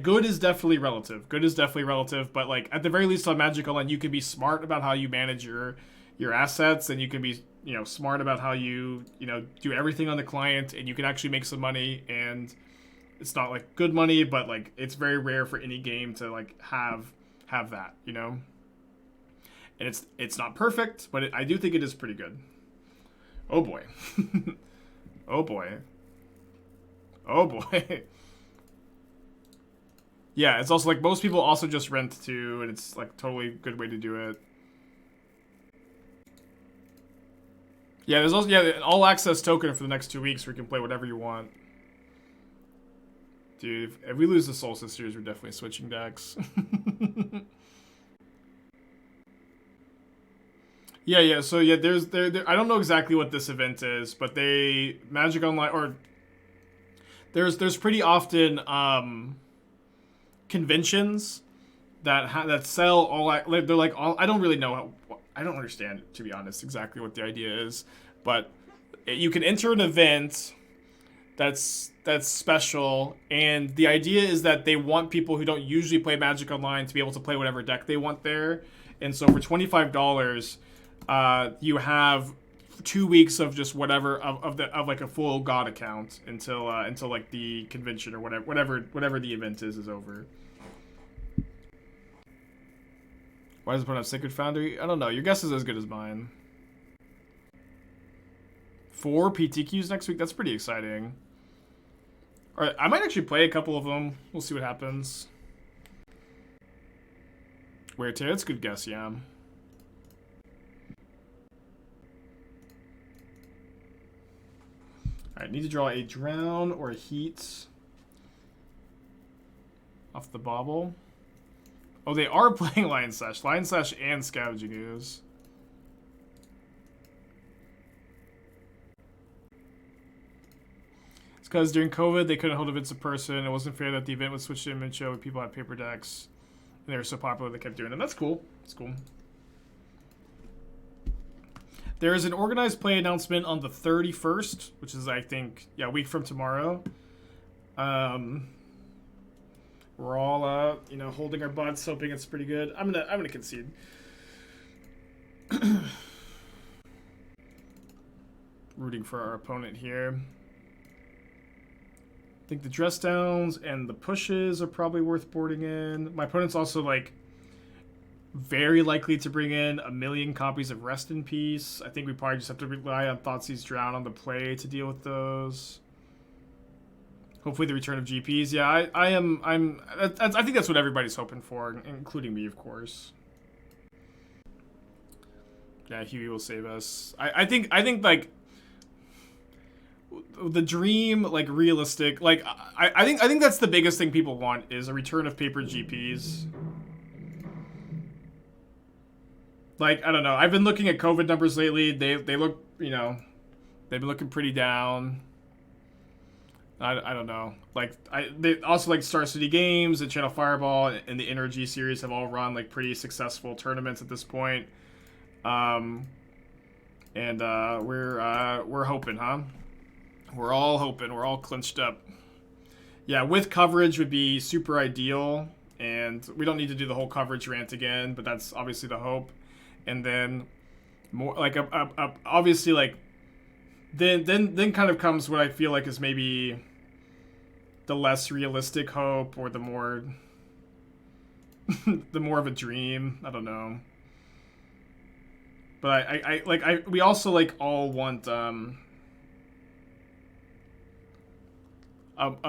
good is definitely relative. Good is definitely relative, but like at the very least on Magic Online, you can be smart about how you manage your assets, and you can be, you know, smart about how you know, do everything on the client, and you can actually make some money. And it's not like good money, but like it's very rare for any game to like have that, you know. And it's not perfect, but I do think it is pretty good. Oh boy. Oh boy. Oh boy. Yeah, it's also like most people also just rent too, and it's like totally good way to do it. Yeah, there's also an all access token for the next 2 weeks where you can play whatever you want. Dude, if we lose the Soul Sisters, we're definitely switching decks. Yeah. So yeah, there. I don't know exactly what this event is, but Magic Online, or there's pretty often conventions that sell all. They're like all. I don't really know how. I don't understand, to be honest, exactly what the idea is, but you can enter an event that's special, and the idea is that they want people who don't usually play Magic Online to be able to play whatever deck they want there. And so for $25, you have 2 weeks of just whatever of like a full God account until like the convention or whatever the event is over. Why does it put up Sacred Foundry? I don't know. Your guess is as good as mine. 4 PTQs next week? That's pretty exciting. Alright, I might actually play a couple of them. We'll see what happens. Wear Tear, that's a good guess, yeah. Alright, need to draw a Drown or a Heat off the Bauble. Oh, they are playing Lion Sash. Lion Sash and Scavenging Ooze. It's because during COVID, they couldn't hold events in person. It wasn't fair that the event was switched to Image Show when people had paper decks. And they were so popular, they kept doing them. That's cool. That's cool. There is an organized play announcement on the 31st, which is, I think, a week from tomorrow. We're all, holding our butts, hoping it's pretty good. I'm gonna concede. Rooting for our opponent here. I think the dress downs and the pushes are probably worth boarding in. My opponent's also like very likely to bring in 1,000,000 copies of Rest in Peace. I think we probably just have to rely on Thoughtseize Drown on the play to deal with those. Hopefully the return of GPs. Yeah, I think that's what everybody's hoping for, including me, of course. Yeah, Huey will save us. I think like the dream, like realistic, like I think that's the biggest thing people want is a return of paper GPs. Like, I don't know. I've been looking at COVID numbers lately. They look, you know, they've been looking pretty down. I don't know. Like, they also like Star City Games and Channel Fireball and the NRG series have all run like pretty successful tournaments at this point. We're hoping, huh? We're all hoping. We're all clinched up. Yeah, with coverage would be super ideal, and we don't need to do the whole coverage rant again, but that's obviously the hope. And then more like obviously like then kind of comes what I feel like is maybe the less realistic hope or the more the more of a dream. I don't know. But we also like all want a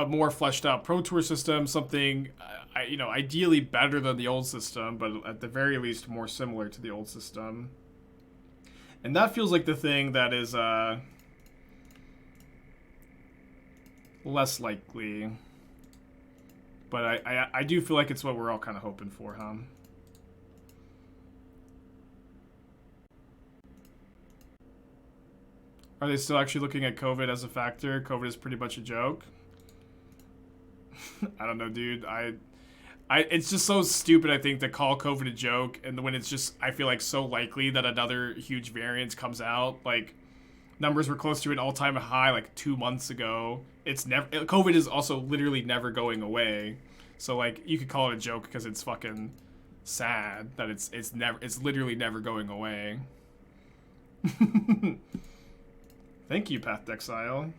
more fleshed out Pro Tour system, something ideally better than the old system, but at the very least more similar to the old system. And that feels like the thing that is less likely. But I do feel like it's what we're all kind of hoping for, huh? Are they still actually looking at COVID as a factor? COVID is pretty much a joke. I don't know, dude. It's just so stupid, I think, to call COVID a joke, and when it's just, I feel like, so likely that another huge variant comes out. Like, numbers were close to an all-time high, like, 2 months ago. COVID is also literally never going away. So, like, you could call it a joke because it's fucking sad that it's literally never going away. Thank you, Path to Exile.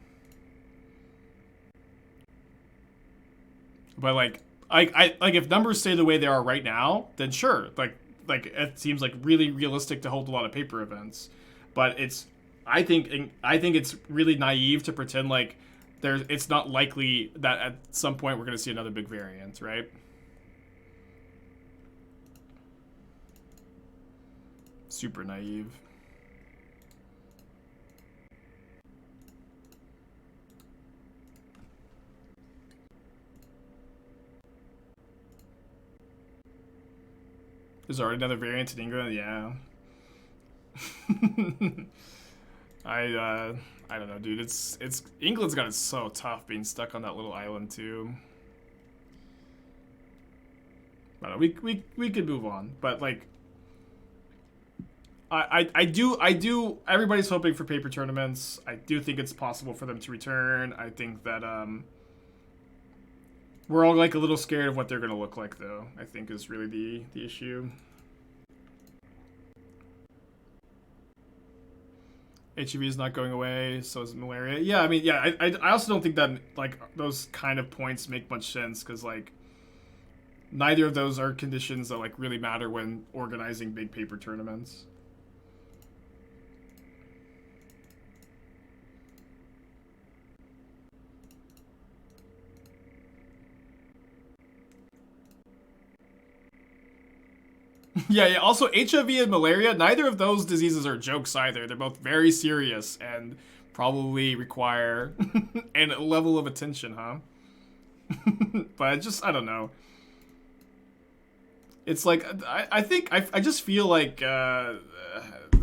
But like if numbers stay the way they are right now, then sure. Like it seems like really realistic to hold a lot of paper events. But I think it's really naive to pretend like it's not likely that at some point we're gonna see another big variant, right? Super naive. There's already another variant in England, yeah. I don't know, dude. It's England's got it so tough being stuck on that little island too. I don't know, we could move on, but like I do everybody's hoping for paper tournaments. I do think it's possible for them to return. I think that we're all like a little scared of what they're gonna look like, though. I think is really the issue. HIV is not going away, so is malaria. Yeah, I mean, yeah, I also don't think that like those kind of points make much sense because like neither of those are conditions that like really matter when organizing big paper tournaments. Yeah. Also, HIV and malaria, neither of those diseases are jokes either. They're both very serious and probably require a level of attention, huh? But I don't know. It's like, I just feel like the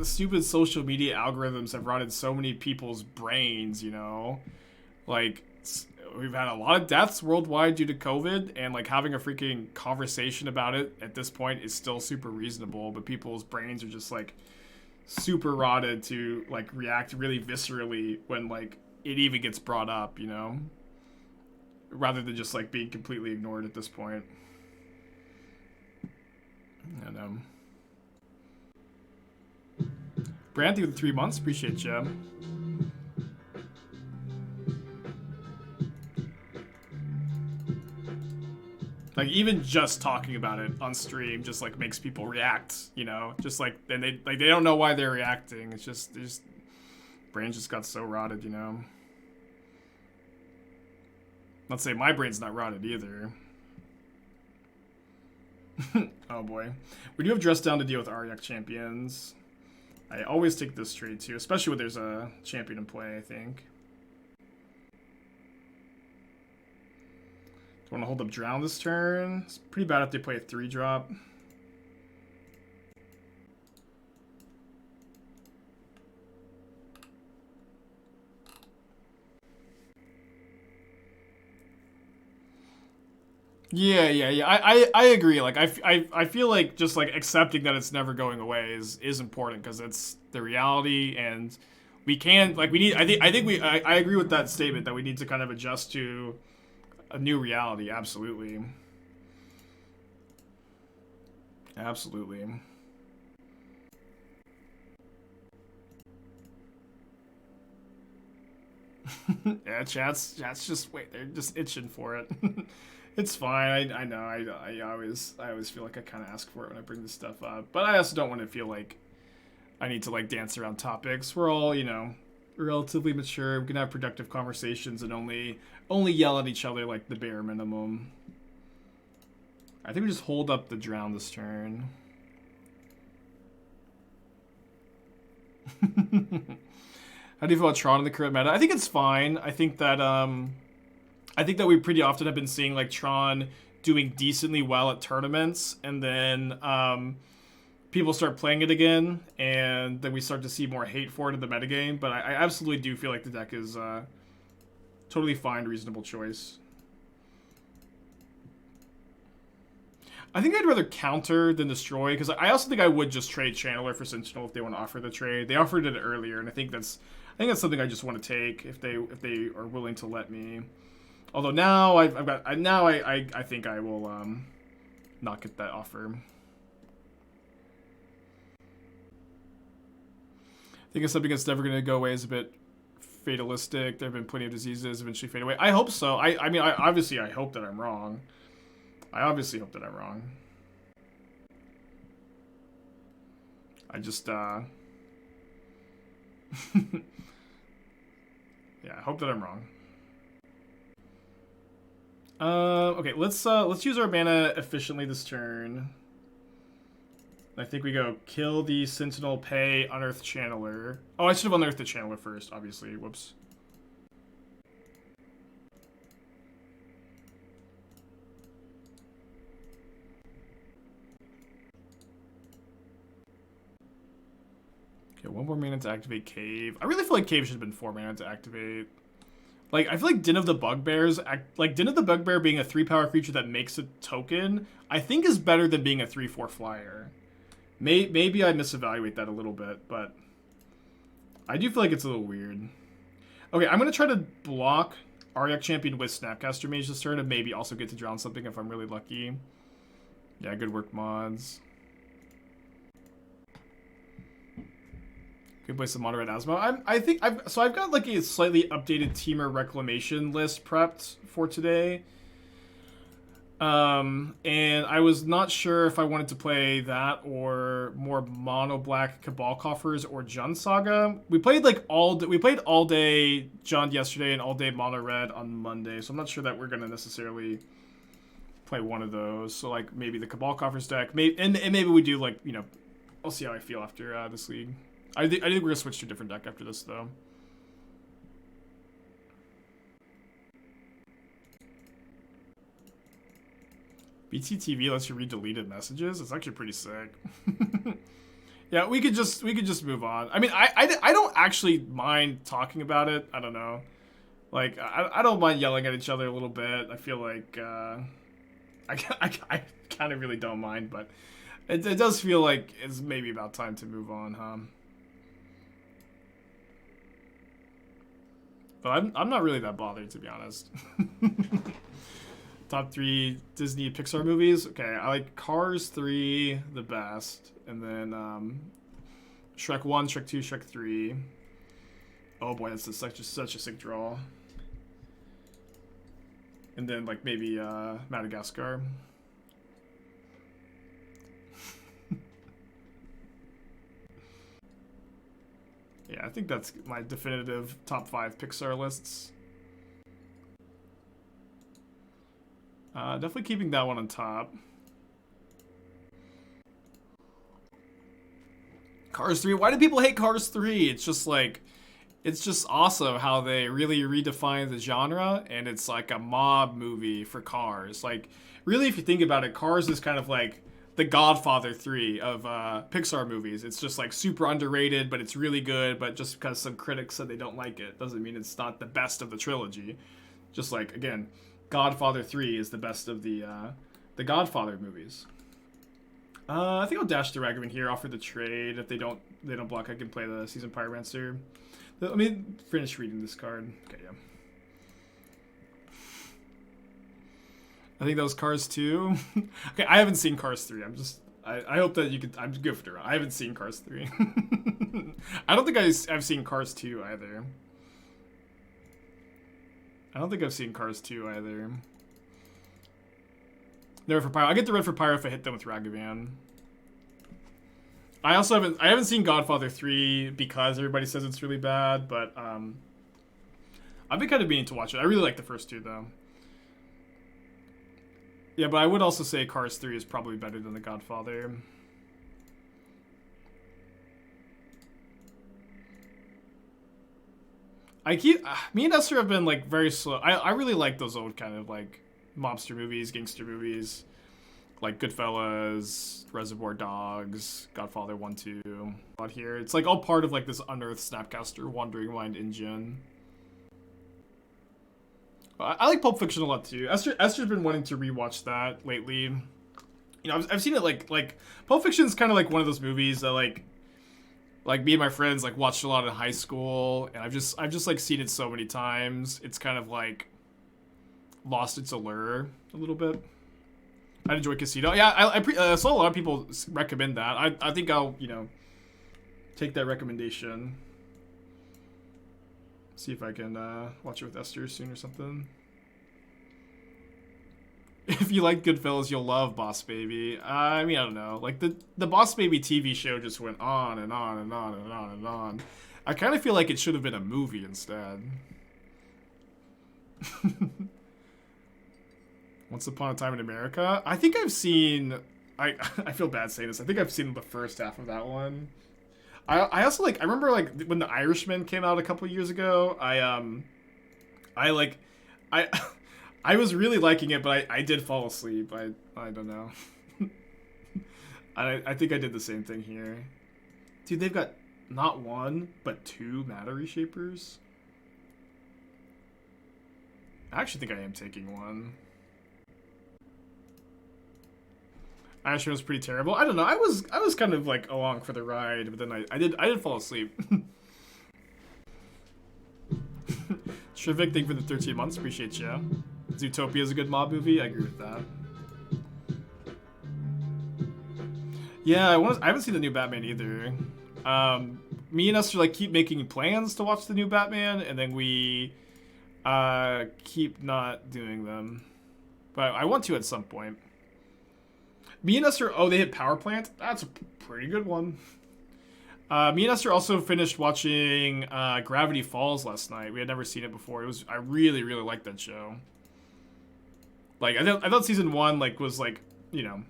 stupid social media algorithms have run in so many people's brains, you know? Like, we've had a lot of deaths worldwide due to COVID, and like having a freaking conversation about it at this point is still super reasonable, but people's brains are just like super rotted to like react really viscerally when like it even gets brought up, you know, rather than just like being completely ignored at this point. And Brandy with 3 months, appreciate you. Like, even just talking about it on stream just, like, makes people react, you know? Just, like, and they don't know why they're reacting. It's just, brain just got so rotted, you know? Let's say my brain's not rotted either. Oh, boy. We do have Dress Down to deal with Aryak champions. I always take this trade, too, especially when there's a champion in play, I think. Do you want to hold up Drown this turn? It's pretty bad if they play a 3-drop. Yeah. I agree. Like I feel like just like accepting that it's never going away is important because it's the reality, and we can like we need. I agree with that statement that we need to kind of adjust to a new reality. Absolutely. Absolutely. Yeah, chat's just wait. They're just itching for it. It's fine. I know. I always feel like I kind of ask for it when I bring this stuff up, but I also don't want to feel like I need to like dance around topics. We're all, you know, relatively mature. We can have productive conversations and only yell at each other like the bare minimum. I think we just hold up the Drown this turn. How do you feel about Tron in the current meta? I think it's fine. I think that we pretty often have been seeing like Tron doing decently well at tournaments, and then people start playing it again, and then we start to see more hate for it in the metagame. But I absolutely do feel like the deck is totally fine, reasonable choice. I think I'd rather counter than destroy, because I also think I would just trade Channeler for Sentinel if they want to offer the trade. They offered it earlier, and I think that's something I just want to take if they are willing to let me. Although now I think I will not get that offer. I think it's something that's never going to go away is a bit fatalistic. There have been plenty of diseases eventually fade away. I hope so. I mean, obviously I hope that I'm wrong. I obviously hope that I'm wrong. I just, yeah, I hope that I'm wrong. Okay, let's use our mana efficiently this turn. I think we go kill the Sentinel, pay, unearth Channeler. Oh, I should have unearthed the Channeler first, obviously. Whoops. Okay, 1 more mana to activate Cave. I really feel like Cave should have been 4 mana to activate. Like, I feel like Den of the Bugbears, like, Den of the Bugbear being a 3-power creature that makes a token, I think is better than being a 3/4 flyer. Maybe I misevaluate that a little bit, but I do feel like it's a little weird. Okay, I'm going to try to block Aryak Champion with Snapcaster Mage this turn, and maybe also get to drown something if I'm really lucky. Yeah, good work, mods. Good place to moderate Asmo. I've got like a slightly updated Teamer Reclamation list prepped for today. And I was not sure if I wanted to play that or more mono black Cabal Coffers or Jund Saga. We played all day Jund yesterday and all day mono red on Monday, so I'm not sure that we're gonna necessarily play one of those. So like maybe the Cabal Coffers deck, maybe we do like, you know, I'll see how I feel after this league. I think we're gonna switch to a different deck after this though. BTTV lets you read deleted messages. It's actually pretty sick. Yeah, we could just move on. I mean, I don't actually mind talking about it. I don't know. Like I don't mind yelling at each other a little bit. I feel like I kind of really don't mind, but it does feel like it's maybe about time to move on, huh? But I'm not really that bothered, to be honest. Top 3 Disney Pixar movies. Okay, I like Cars 3 the best, and then Shrek 1, Shrek 2, Shrek 3. Oh boy, that's such a sick draw. And then like maybe Madagascar. Yeah, I think that's my definitive top 5 Pixar lists. Definitely keeping that one on top. Cars 3. Why do people hate Cars 3? It's just like, it's just awesome how they really redefine the genre, and it's like a mob movie for cars. Like, really, if you think about it, Cars is kind of like the Godfather 3 of Pixar movies. It's just like super underrated, but it's really good, but just because some critics said they don't like it doesn't mean it's not the best of the trilogy. Just like, again, Godfather 3 is the best of the Godfather movies. I think I'll dash the Ragavan here, offer the trade. If they don't block, I can play the Seasoned Pyromancer. Let me finish reading this card. Okay, yeah. I think that was Cars 2. Okay, I haven't seen Cars 3. I hope that you could. I'm good for it. I haven't seen Cars 3. I don't think I've seen Cars 2 either. I don't think I've seen Cars 2 either. The red for Pyro. I get the red for Pyro if I hit them with Ragavan. I haven't seen Godfather 3 because everybody says it's really bad, but I've been kind of meaning to watch it. I really like the first two though. Yeah, but I would also say Cars 3 is probably better than The Godfather. Me and Esther have been like very slow. I really like those old kind of like mobster movies, gangster movies, like Goodfellas, Reservoir Dogs, Godfather 1, 2. Out here, it's like all part of like this Unearthed Snapcaster Wandering Mind engine. I like Pulp Fiction a lot too. Esther's been wanting to rewatch that lately. You know, I've seen it like Pulp Fiction's kind of like one of those movies that like me and my friends like watched a lot in high school, and I've just like seen it so many times. It's kind of like lost its allure a little bit. I'd enjoy Casino. Yeah, I saw a lot of people recommend that. I think I'll, you know, take that recommendation. See if I can watch it with Esther soon or something. If you like Goodfellas, you'll love Boss Baby. I mean, I don't know. Like, the Boss Baby TV show just went on and on and on and on and on. I kind of feel like it should have been a movie instead. Once Upon a Time in America? I think I've seen... I feel bad saying this. I think I've seen the first half of that one. I also, like... I remember, like, when The Irishman came out a couple years ago, I was really liking it, but I did fall asleep. I don't know. I think I did the same thing here. Dude, they've got not one, but 2 mana reshapers. I actually think I am taking one. Irishman was pretty terrible. I don't know. I was kind of like along for the ride, but then I did fall asleep. Terrific, thank you for the 13 months. Appreciate you. Zootopia is a good mob movie. I agree with that. Yeah, I haven't seen the new Batman either. Me and Esther like keep making plans to watch the new Batman, and then we keep not doing them. But I want to at some point. Me and Esther, they hit Power Plant. That's a pretty good one. Me and Esther also finished watching Gravity Falls last night. We had never seen it before. I really, really liked that show. Like, I thought season 1 like was like, you know,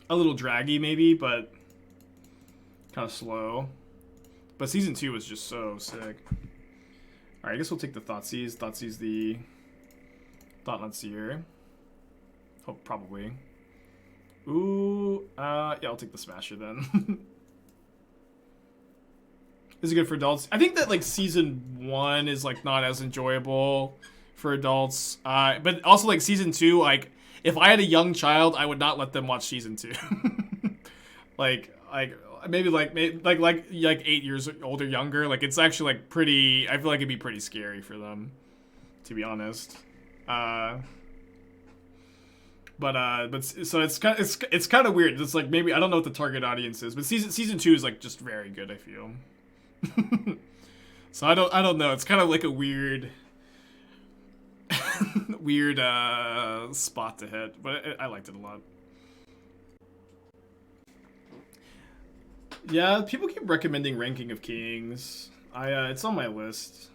a little draggy maybe, but kind of slow. But season 2 was just so sick. All right, I guess we'll take the Thoughtseize. Thoughtseize the Thought-Not Seer. Oh, probably. Ooh, yeah, I'll take the Smasher then. Is it good for adults? I think that like season 1 is like not as enjoyable for adults. But also like season 2, like if I had a young child, I would not let them watch season 2. like maybe 8 years old or younger. Like it's actually like pretty. I feel like it'd be pretty scary for them, to be honest. So it's kind of weird. It's like maybe I don't know what the target audience is, but season 2 is like just very good, I feel. So I don't know. It's kind of like a weird spot to hit, but I liked it a lot. Yeah, people keep recommending Ranking of Kings. It's on my list.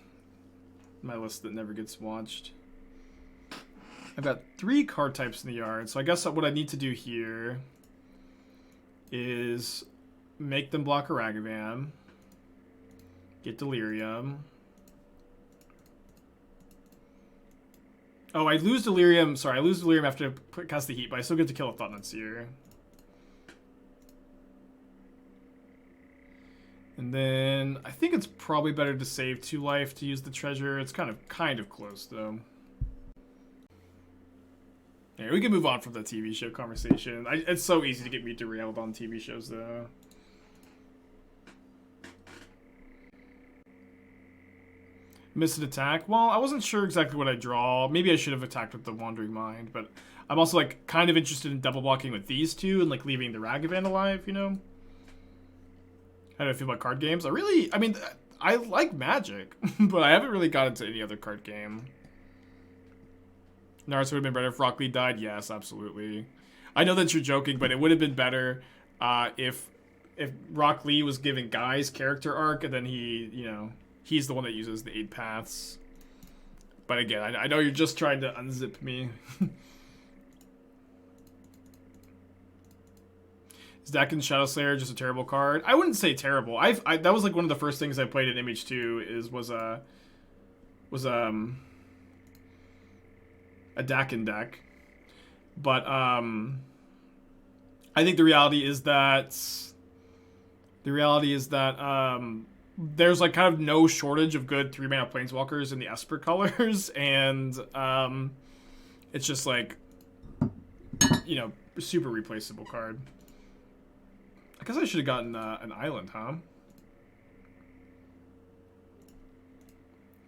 My list that never gets watched. I've got 3 card types in the yard, so I guess what I need to do here is make them block a Ragavan, get Delirium. Oh, I lose Delirium. Sorry, I lose Delirium after I cast the Heat, but I still get to kill a Thoughtseize. And then I think it's probably better to save 2 life to use the treasure. It's kind of close though. Yeah, we can move on from the TV show conversation. It's so easy to get me derailed on TV shows though. Missed an attack. Well, I wasn't sure exactly what I draw. Maybe I should have attacked with the Wandering Mind, but I'm also like kind of interested in double blocking with these 2 and like leaving the Ragavan alive, you know? How do I feel about card games? I mean, I like Magic, but I haven't really got into any other card game. Naruto would have been better if Rock Lee died. Yes, absolutely. I know that you're joking, but it would have been better if Rock Lee was given Guy's character arc, and then he's the one that uses the 8 paths. But again, I know you're just trying to unzip me. Is Dakin Shadow Slayer just a terrible card? I wouldn't say terrible. That was like one of the first things I played in MH2 was a Dakin deck. But I think the reality is that there's like kind of no shortage of good 3-mana planeswalkers in the Esper colors, and it's just like, you know, super replaceable card. I guess I should have gotten an island, huh?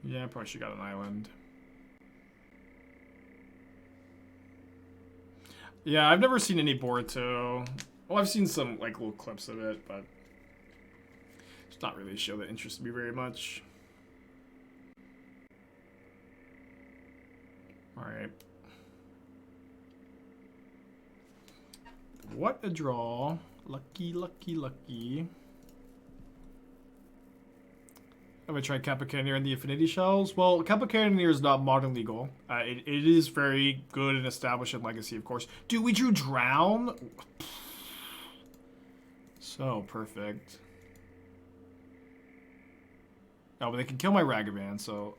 Yeah, I probably should have got an island. Yeah, I've never seen any Boruto. Well, I've seen some like little clips of it, but it's not really a show that interests me very much. Alright. What a draw. Lucky, lucky, lucky. Have I tried Kappa Cannoneer and the Affinity Shells? Well, Kappa Cannoneer is not modern legal. It is very good and established in Legacy, of course. Dude, we drew Drown? So perfect. Oh, but they can kill my Ragavan, so...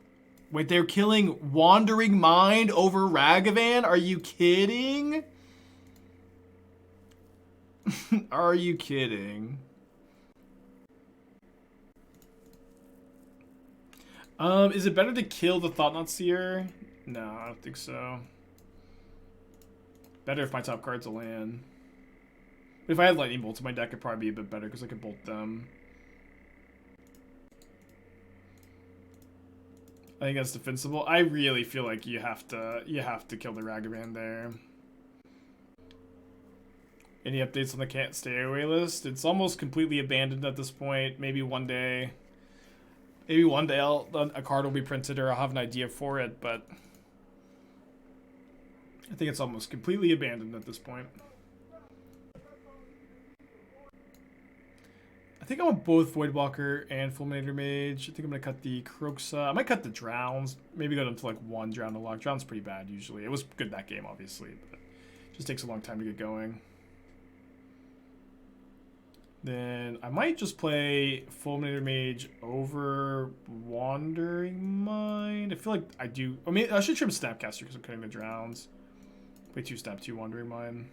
Wait, they're killing Wandering Mind over Ragavan? Are you kidding? Are you kidding? Is it better to kill the Thoughtseize? No, I don't think so. Better if my top card's a land. If I had Lightning Bolts in my deck, it'd probably be a bit better because I could bolt them. I think that's defensible. I really feel like you have to kill the Ragavan there. Any updates on the Can't Stay Away list? It's almost completely abandoned at this point. Maybe one day a card will be printed or I'll have an idea for it, but I think it's almost completely abandoned at this point. I think I want both Voidwalker and Fulminator Mage. I think I'm going to cut the Kroxa. I might cut the Drowns. Maybe go down to like 1 Drown to Loch. Drown's pretty bad usually. It was good that game, obviously, but it just takes a long time to get going. Then I might just play Fulminator Mage over Wandering Mind. I feel like I do. I mean, I should trim Snapcaster because I'm cutting the Drowns. Play 2 Snap, 2 Wandering Mind.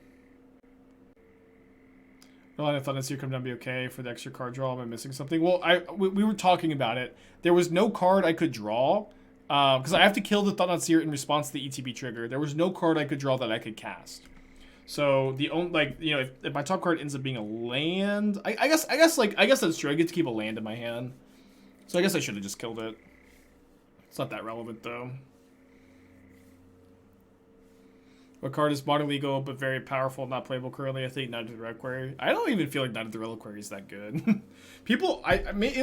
Well, I thought this year come down to be okay for the extra card draw. Am I missing something? Well, we were talking about it. There was no card I could draw because I have to kill the Thoughtseize in response to the ETB trigger. There was no card I could draw that I could cast. So the only, like, you know, if my top card ends up being a land, I guess that's true. I get to keep a land in my hand, so I guess I should have just killed it. It's not that relevant though. What card is modern legal but very powerful, not playable currently? I think Knight of the Reliquary. I don't even feel like Knight of the Reliquary is that good. People, I mean,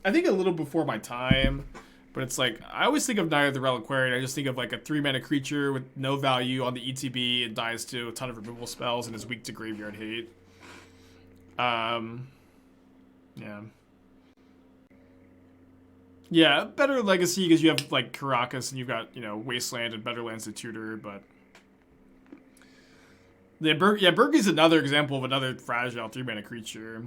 I think a little before my time, but it's like I always think of Knight of the Reliquary, and I just think of like a 3-mana creature with no value on the ETB and dies to a ton of removal spells and is weak to graveyard hate. Yeah. Yeah, better Legacy because you have like Karakas and you've got, you know, Wasteland and better lands to tutor, but yeah, Berkey's another example of another fragile 3-mana creature.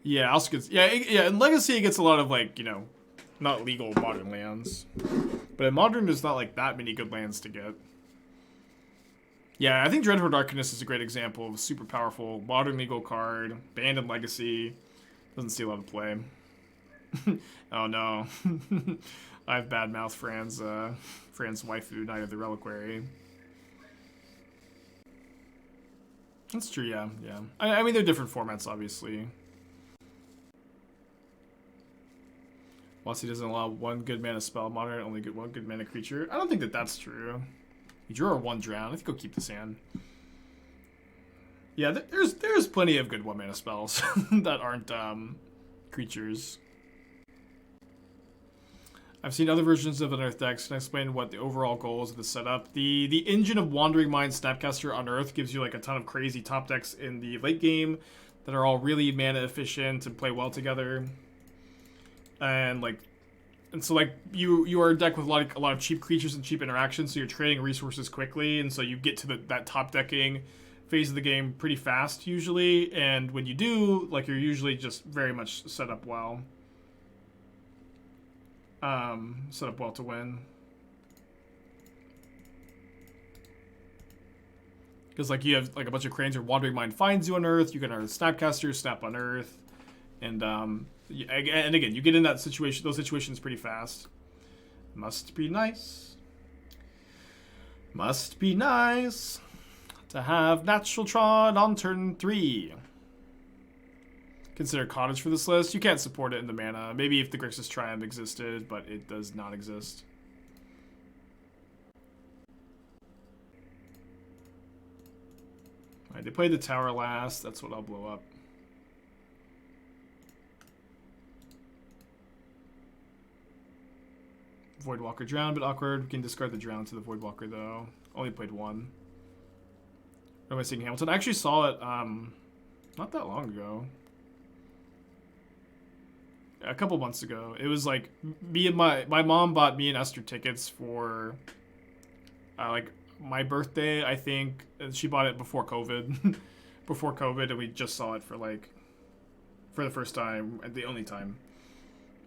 Yeah, also gets in Legacy it gets a lot of like, you know, not legal modern lands. But in Modern there's not like that many good lands to get. Yeah, I think Dreadhorde Arcanist is a great example of a super powerful modern legal card, banned in Legacy. Doesn't see a lot of play. Oh no. I've badmouthed Fran's waifu, Knight of the Reliquary. That's true, yeah. I mean, they're different formats, obviously. Watsy doesn't allow one good mana spell. Modern only get one good mana creature. I don't think that that's true. You draw one drown. I think I'll keep this hand. Yeah, there's plenty of good 1-mana spells that aren't creatures. I've seen other versions of Unearth decks. Can I explain what the overall goal is of the setup? The engine of Wandering Mind Snapcaster Unearth gives you like a ton of crazy top decks in the late game that are all really mana efficient and play well together. And so you are a deck with a lot of cheap creatures and cheap interactions, so you're trading resources quickly, and so you get to that top decking phase of the game pretty fast usually. And when you do, like, you're usually just very much set up well. Set up well to win. Because like you have like a bunch of cranes where Wandering Mind finds you on Earth, you can Unearth Snapcaster, Snap on Earth, and again, you get in that situation, those situations pretty fast. Must be nice. Must be nice to have Natural Tron on turn 3. Consider Cottage for this list. You can't support it in the mana. Maybe if the Grixis Triumph existed, but it does not exist. Alright, they played the tower last. That's what I'll blow up. Voidwalker drown, but awkward. We can discard the drown to the Voidwalker though. Only played one. What am I seeing, Hamilton? I actually saw it not that long ago. A couple months ago. It was like me and my mom bought me and Esther tickets for like my birthday, I think. And she bought it before COVID. Before COVID, and we just saw it for the first time, and the only time.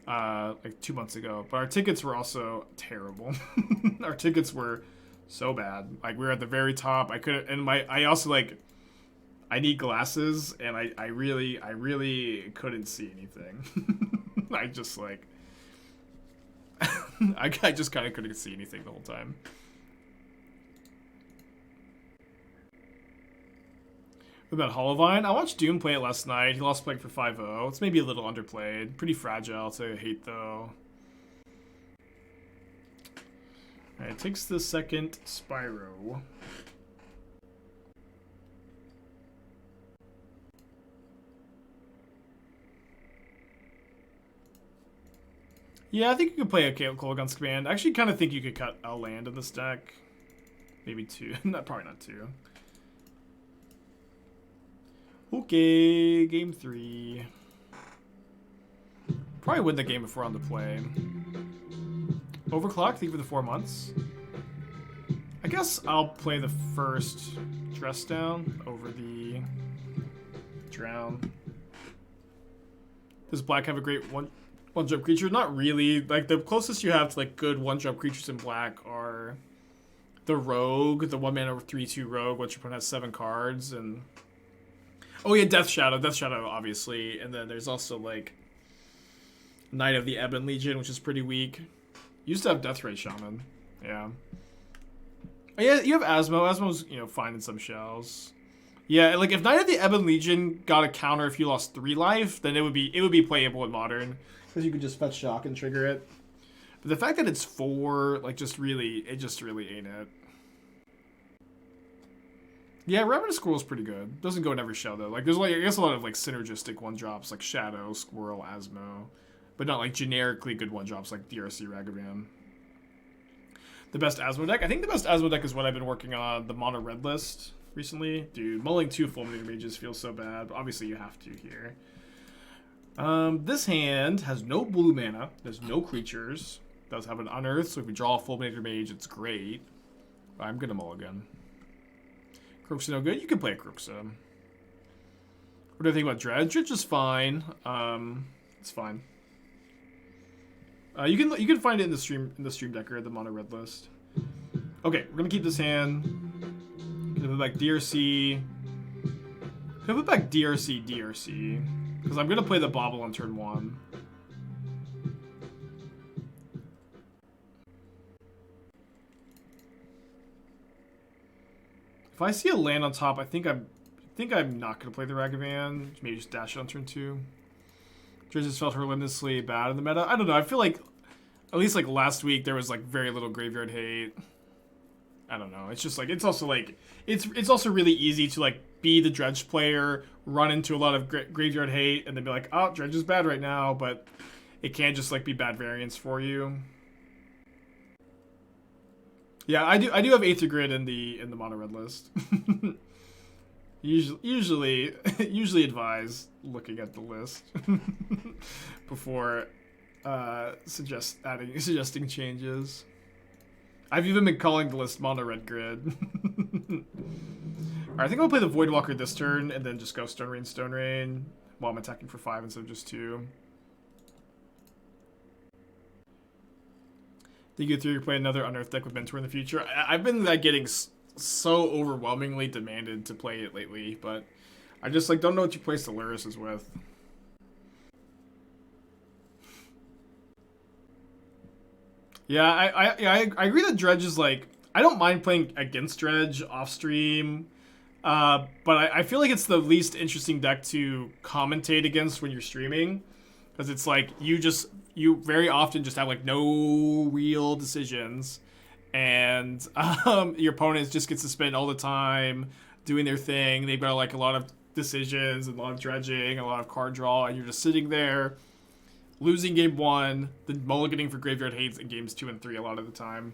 Like 2 months ago. But our tickets were also terrible. Our tickets were so bad. Like we were at the very top. I couldn't, and I also like, I need glasses, and I really couldn't see anything. I just like, I just kind of couldn't see anything the whole time. What about Hollowvine? I watched Doom play it last night. He lost playing for 5-0. It's maybe a little underplayed. Pretty fragile to hate, though. Alright, it takes the second Spyro. Yeah, I think you could play a Kolaghan's Command. I actually kind of think you could cut a land in this deck. Maybe 2. Probably not 2. Okay, game 3. Probably win the game if we're on the play. Overclock, thank you for the 4 months. I guess I'll play the first Dress Down over the Drown. Does black have a great one-drop creature? Not really. Like, the closest you have to like good one-drop creatures in black are the Rogue, the 1-mana 3/2 Rogue, which your opponent has 7 cards, and oh yeah, Death Shadow, obviously, and then there's also like Knight of the Ebon Legion, which is pretty weak. Used to have Deathray Shaman, yeah. Oh, yeah, you have Asmo. Asmo's, you know, fine in some shells. Yeah, like if Knight of the Ebon Legion got a counter if you lost 3 life, then it would be playable in Modern because you could just fetch shock and trigger it. But the fact that it's 4, like, just really ain't it. Yeah, Ravenous Squirrel is pretty good. Doesn't go in every shell, though. Like, there's, like, I guess a lot of, like, synergistic 1-drops, like Shadow, Squirrel, Asmo. But not, like, generically good 1-drops like DRC, Ragavan. The best Asmo deck? I think the best Asmo deck is what I've been working on, the mono red list recently. Dude, mulling 2 Fulminator Mages feels so bad, but obviously you have to here. This hand has no blue mana. There's no creatures. Does have an Unearth, so if we draw a Fulminator Mage, it's great. I'm gonna mulligan. Kroxa no good? You can play a Kroxa. What do I think about Dredge? Dredge is fine. It's fine. You can find it in the stream decker, the mono red list. Okay, we're gonna keep this hand. Gonna put back DRC. Gonna put back DRC. Because I'm gonna play the Bauble on turn 1. If I see a land on top, I think I'm not gonna play the Ragavan. Maybe just dash it on turn 2. Dredge just felt horrendously bad in the meta. I don't know. I feel like at least like last week there was like very little graveyard hate. I don't know. It's just like it's also also really easy to like be the Dredge player, run into a lot of graveyard hate, and then be like, oh, Dredge is bad right now, but it can just like be bad variance for you. Yeah, I do have Aether Grid in the mono red list. usually looking at the list before suggesting changes. I've even been calling the list mono red grid. Alright, I think I'll play the Voidwalker this turn and then just go Stone Rain while I'm attacking for 5 instead of just 2. Think you through play another Unearth deck with Mentor in the future? I've been like getting so overwhelmingly demanded to play it lately, but I just like don't know what you place the Luris with. Yeah, I agree that Dredge is like I don't mind playing against Dredge off stream, but I feel like it's the least interesting deck to commentate against when you're streaming, because it's like you very often just have like no real decisions, and your opponent just gets to spend all the time doing their thing. They've got like a lot of decisions and a lot of dredging, a lot of card draw, and you're just sitting there losing game 1, then mulliganing for graveyard hates in games 2 and 3 a lot of the time.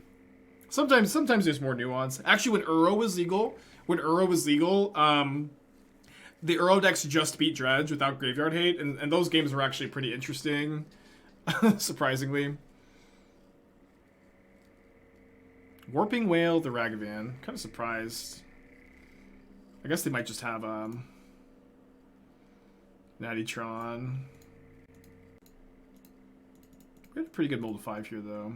Sometimes there's more nuance. Actually, when Uro was legal, the Uro decks just beat Dredge without graveyard hate, and those games were actually pretty interesting. Surprisingly. Warping Whale, the Ragavan. Kind of surprised. I guess they might just have Nattytron. We had a pretty good mold of 5 here, though.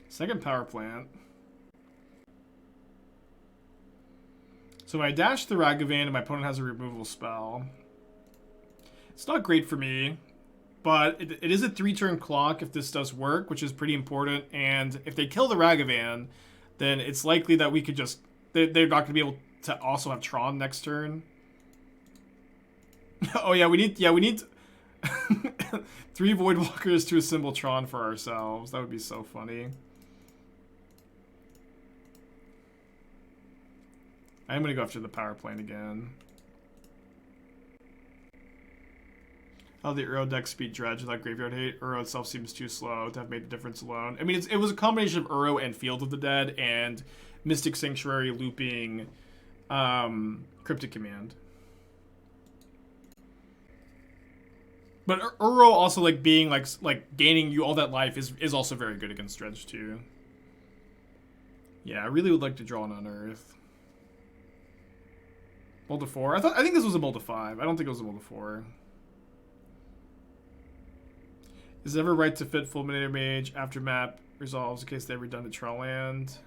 Second power plant. So when I dash the Ragavan and my opponent has a removal spell, it's not great for me, but it is a 3-turn clock if this does work, which is pretty important. And if they kill the Ragavan, then it's likely that we could just... They're not going to be able to also have Tron next turn. Oh yeah, we need 3 Voidwalkers to assemble Tron for ourselves. That would be so funny. I'm going to go after the power plant again. Oh, the Uro deck speed Dredge without graveyard hate. Uro itself seems too slow to have made the difference alone. I mean, it was a combination of Uro and Field of the Dead and Mystic Sanctuary looping Cryptic Command. But Uro also like being like gaining you all that life is also very good against Dredge too. Yeah, I really would like to draw an Unearth. Mold of 4. I think this was a mold of 5. I don't think it was a mold of 4. Is it ever right to fit Fulminator Mage after map resolves in case they have redundant Tron land?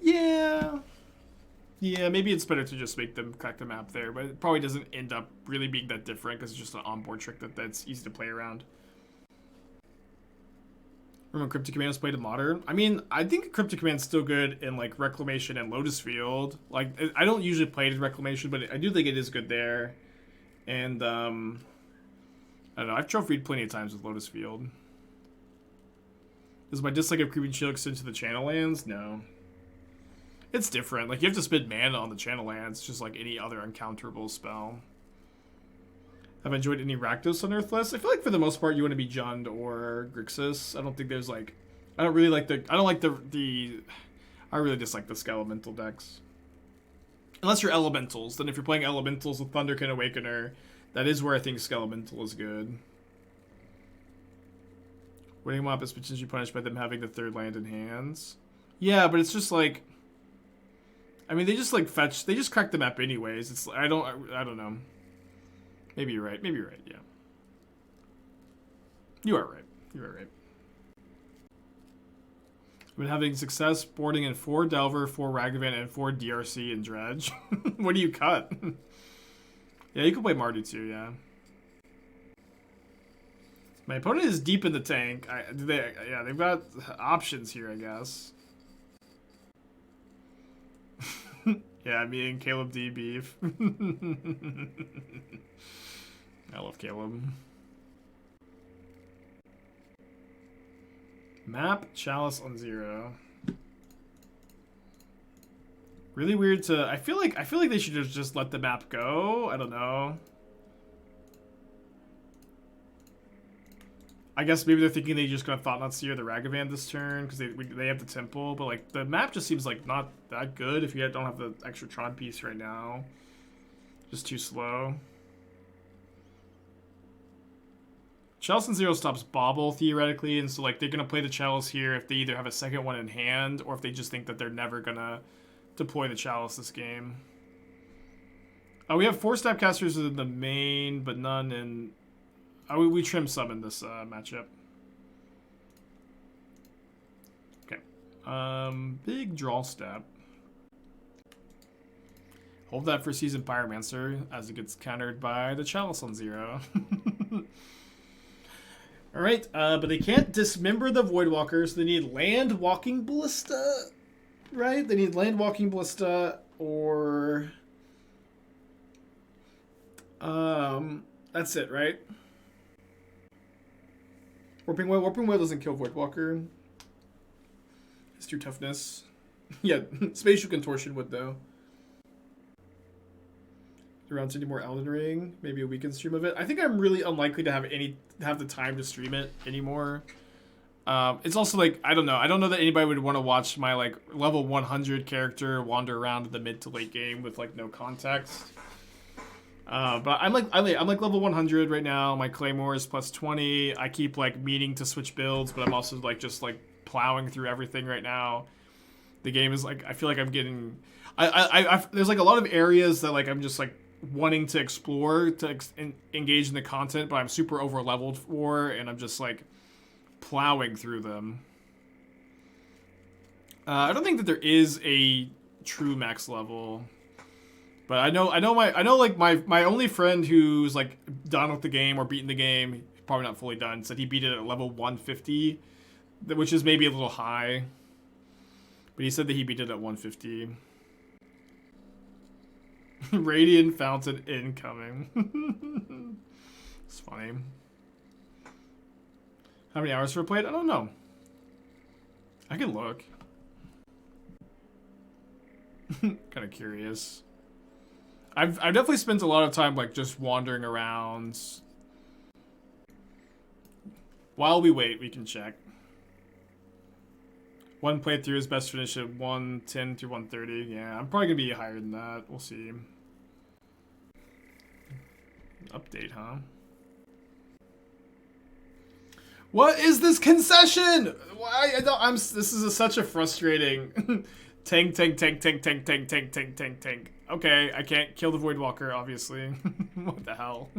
Yeah. Yeah, maybe it's better to just make them crack the map there, but it probably doesn't end up really being that different because it's just an onboard trick that's easy to play around. Remember Cryptic Command was played in Modern? I mean, I think Cryptic Command's still good in, like, Reclamation and Lotus Field. Like, I don't usually play it in Reclamation, but I do think it is good there. And, I don't know, I've trophied plenty of times with Lotus Field. Does my dislike of Creeping Shield extend to the channel lands? No. It's different. Like, you have to spend mana on the channel lands, just like any other uncounterable spell. Have I enjoyed any Rakdos Unearth lists? I feel like for the most part you want to be Jund or Grixis. I don't think there's like... I don't really like the... I don't like the... I really dislike the Skelemental decks. Unless you're Elementals. Then if you're playing Elementals with Thunderkin Awakener, that is where I think Skelemental is good. Winning Mop is potentially punished by them having the third land in hands. Yeah, but it's just like... I mean, they just like fetch... They just crack the map anyways. It's... I don't know. Maybe you're right. Maybe you're right, yeah. You are right. You are right. I've been having success boarding in 4 Delver, 4 Ragavan, and 4 DRC and Dredge. What do you cut? Yeah, you can play Mardu too, yeah. My opponent is deep in the tank. Yeah, they've got options here, I guess. Yeah, me and Caleb D beef. I love Caleb. Map Chalice on 0. Really weird to... I feel like they should just let the map go. I don't know. I guess maybe they're thinking they just gonna Thought-Knot Seer the Ragavan this turn because they have the Temple, but like the map just seems like not that good if you don't have the extra Tron piece right now. Just too slow. Chalice in 0 stops Bauble theoretically, and so like they're gonna play the Chalice here if they either have a second one in hand or if they just think that they're never gonna deploy the Chalice this game. We have 4 Snapcasters in the main, but none in... we trim summon this matchup. Okay. Big draw step. Hold that for Seasoned Pyromancer as it gets countered by the Chalice on 0. Alright, but they can't dismember the Voidwalker, so they need Land Walking Ballista, right? They need Land Walking Ballista, or... that's it, right? Warping Whale doesn't kill Voidwalker. It's too toughness. Yeah, Spatial Contortion would, though. Around any more Elden Ring, maybe a weekend stream of it. I think I'm really unlikely to have the time to stream it anymore. It's also like I don't know that anybody would want to watch my like level 100 character wander around the mid to late game with like no context. But I'm like level 100 right now. My Claymore is plus 20. I keep like meaning to switch builds, but I'm also like just like plowing through everything right now. The game is like I feel like I'm getting. There's like a lot of areas that like I'm just like wanting to explore to engage in the content, but I'm super over leveled for, and I'm just like plowing through them. I don't think that there is a true max level, but I know like my only friend who's like done with the game or beaten the game, probably not fully done, said he beat it at level 150, which is maybe a little high, but he said that he beat it at 150. Radiant Fountain incoming. It's funny. How many hours for played? I don't know. I can look. Kind of curious. I've definitely spent a lot of time like just wandering around. While we wait, we can check. One playthrough is best finish at 110 through 130. Yeah, I'm probably gonna be higher than that. We'll see. Update, huh? What is this concession? Why? This is such a frustrating tank. Okay, I can't kill the Voidwalker, obviously. What the hell?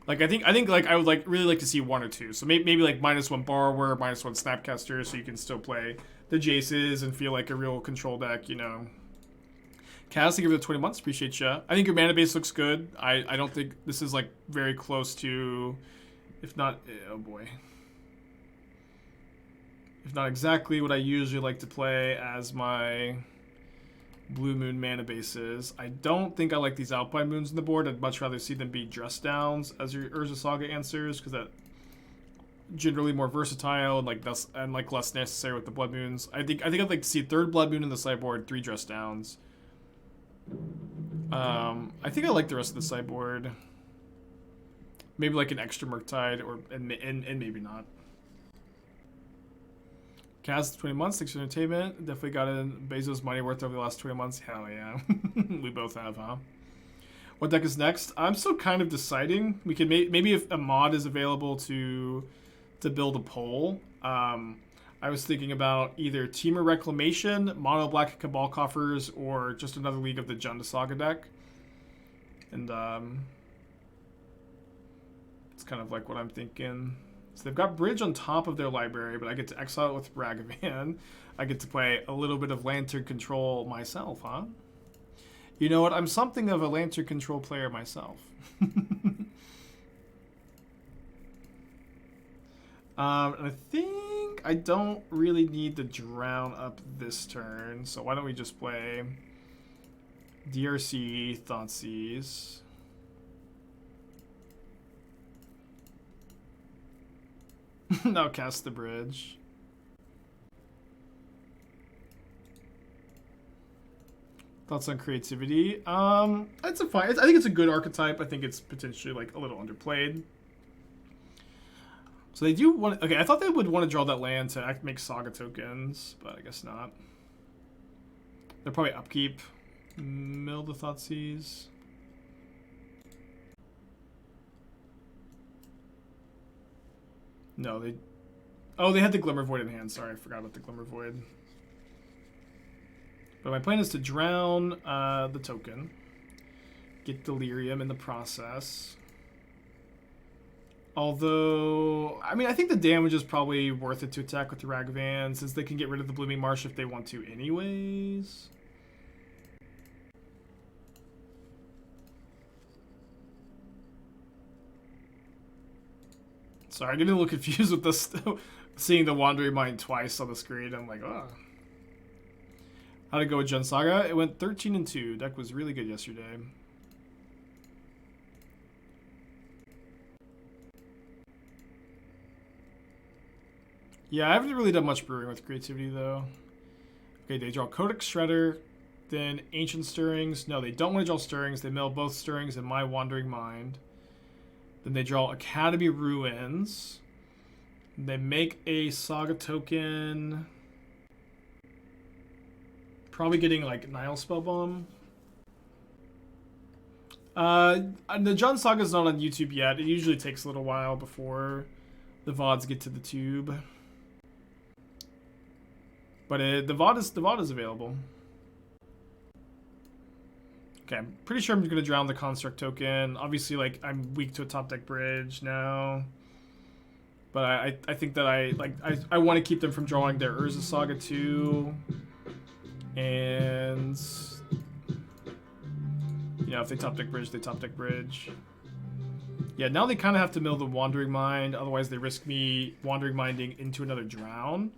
Like I think like I would like really like to see 1 or 2. So maybe like -1 Borrower, -1 Snapcaster, so you can still play the Jaces and feel like a real control deck, you know. Kaz, thank you for the 20 months. Appreciate ya. I think your mana base looks good. I don't think this is like very close to, if not, oh boy. if not exactly what I usually like to play as my Blue Moon mana bases. I don't think I like these Alpine Moons on the board. I'd much rather see them be Dress Downs as your Urza Saga answers, because that generally more versatile and less necessary with the Blood Moons. I think I'd like to see 3rd Blood Moon in the sideboard, 3 Dress Downs. I think I like the rest of the sideboard. Maybe like an extra Murktide, and maybe not. Cast 20 months, thanks for entertainment. Definitely got in Bezos' money worth over the last 20 months. Hell yeah. We both have, huh? What deck is next? I'm still kind of deciding. We can maybe if a mod is available to build a poll. I was thinking about either Temur Reclamation, Mono Black Cabal Coffers, or just another League of the Junda Saga deck. And it's kind of like what I'm thinking. So they've got Bridge on top of their library, but I get to exile it with Ragavan. I get to play a little bit of Lantern Control myself, huh? You know what? I'm something of a Lantern Control player myself. And I think I don't really need to drown up this turn, so why don't we just play DRC, Thoughtseize. Now cast the bridge. Thoughts on creativity? It's a fine. I think it's a good archetype. I think it's potentially like a little underplayed. So they do want. Okay, I thought they would want to draw that land to make Saga tokens, but I guess not. They're probably upkeep. Mill the Thoughtseize. No, they... Oh, they had the Glimmer Void in hand. Sorry, I forgot about the Glimmer Void. But my plan is to drown the token. Get Delirium in the process. Although, I mean, I think the damage is probably worth it to attack with the Ragavan, since they can get rid of the Blooming Marsh if they want to anyways. Sorry, I get a little confused with this, seeing the Wandering Mind twice on the screen. I'm like, oh. How'd it go with Jund Saga? It went 13-2. Deck was really good yesterday. Yeah, I haven't really done much brewing with creativity, though. Okay, they draw Codex Shredder, then Ancient Stirrings. No, they don't want to draw Stirrings. They mill both Stirrings and my Wandering Mind. Then they draw Academy Ruins. They make a Saga token. Probably getting like Nile Spellbomb. The Jund Saga's not on YouTube yet. It usually takes a little while before the VODs get to the tube. But the VOD is available. Okay, I'm pretty sure I'm gonna drown the Construct token. Obviously, like, I'm weak to a top deck bridge now. But I think that I want to keep them from drawing their Urza Saga too. And you know, if they top deck bridge, they top deck bridge. Yeah, now they kind of have to mill the Wandering Mind, otherwise they risk me Wandering Minding into another drown.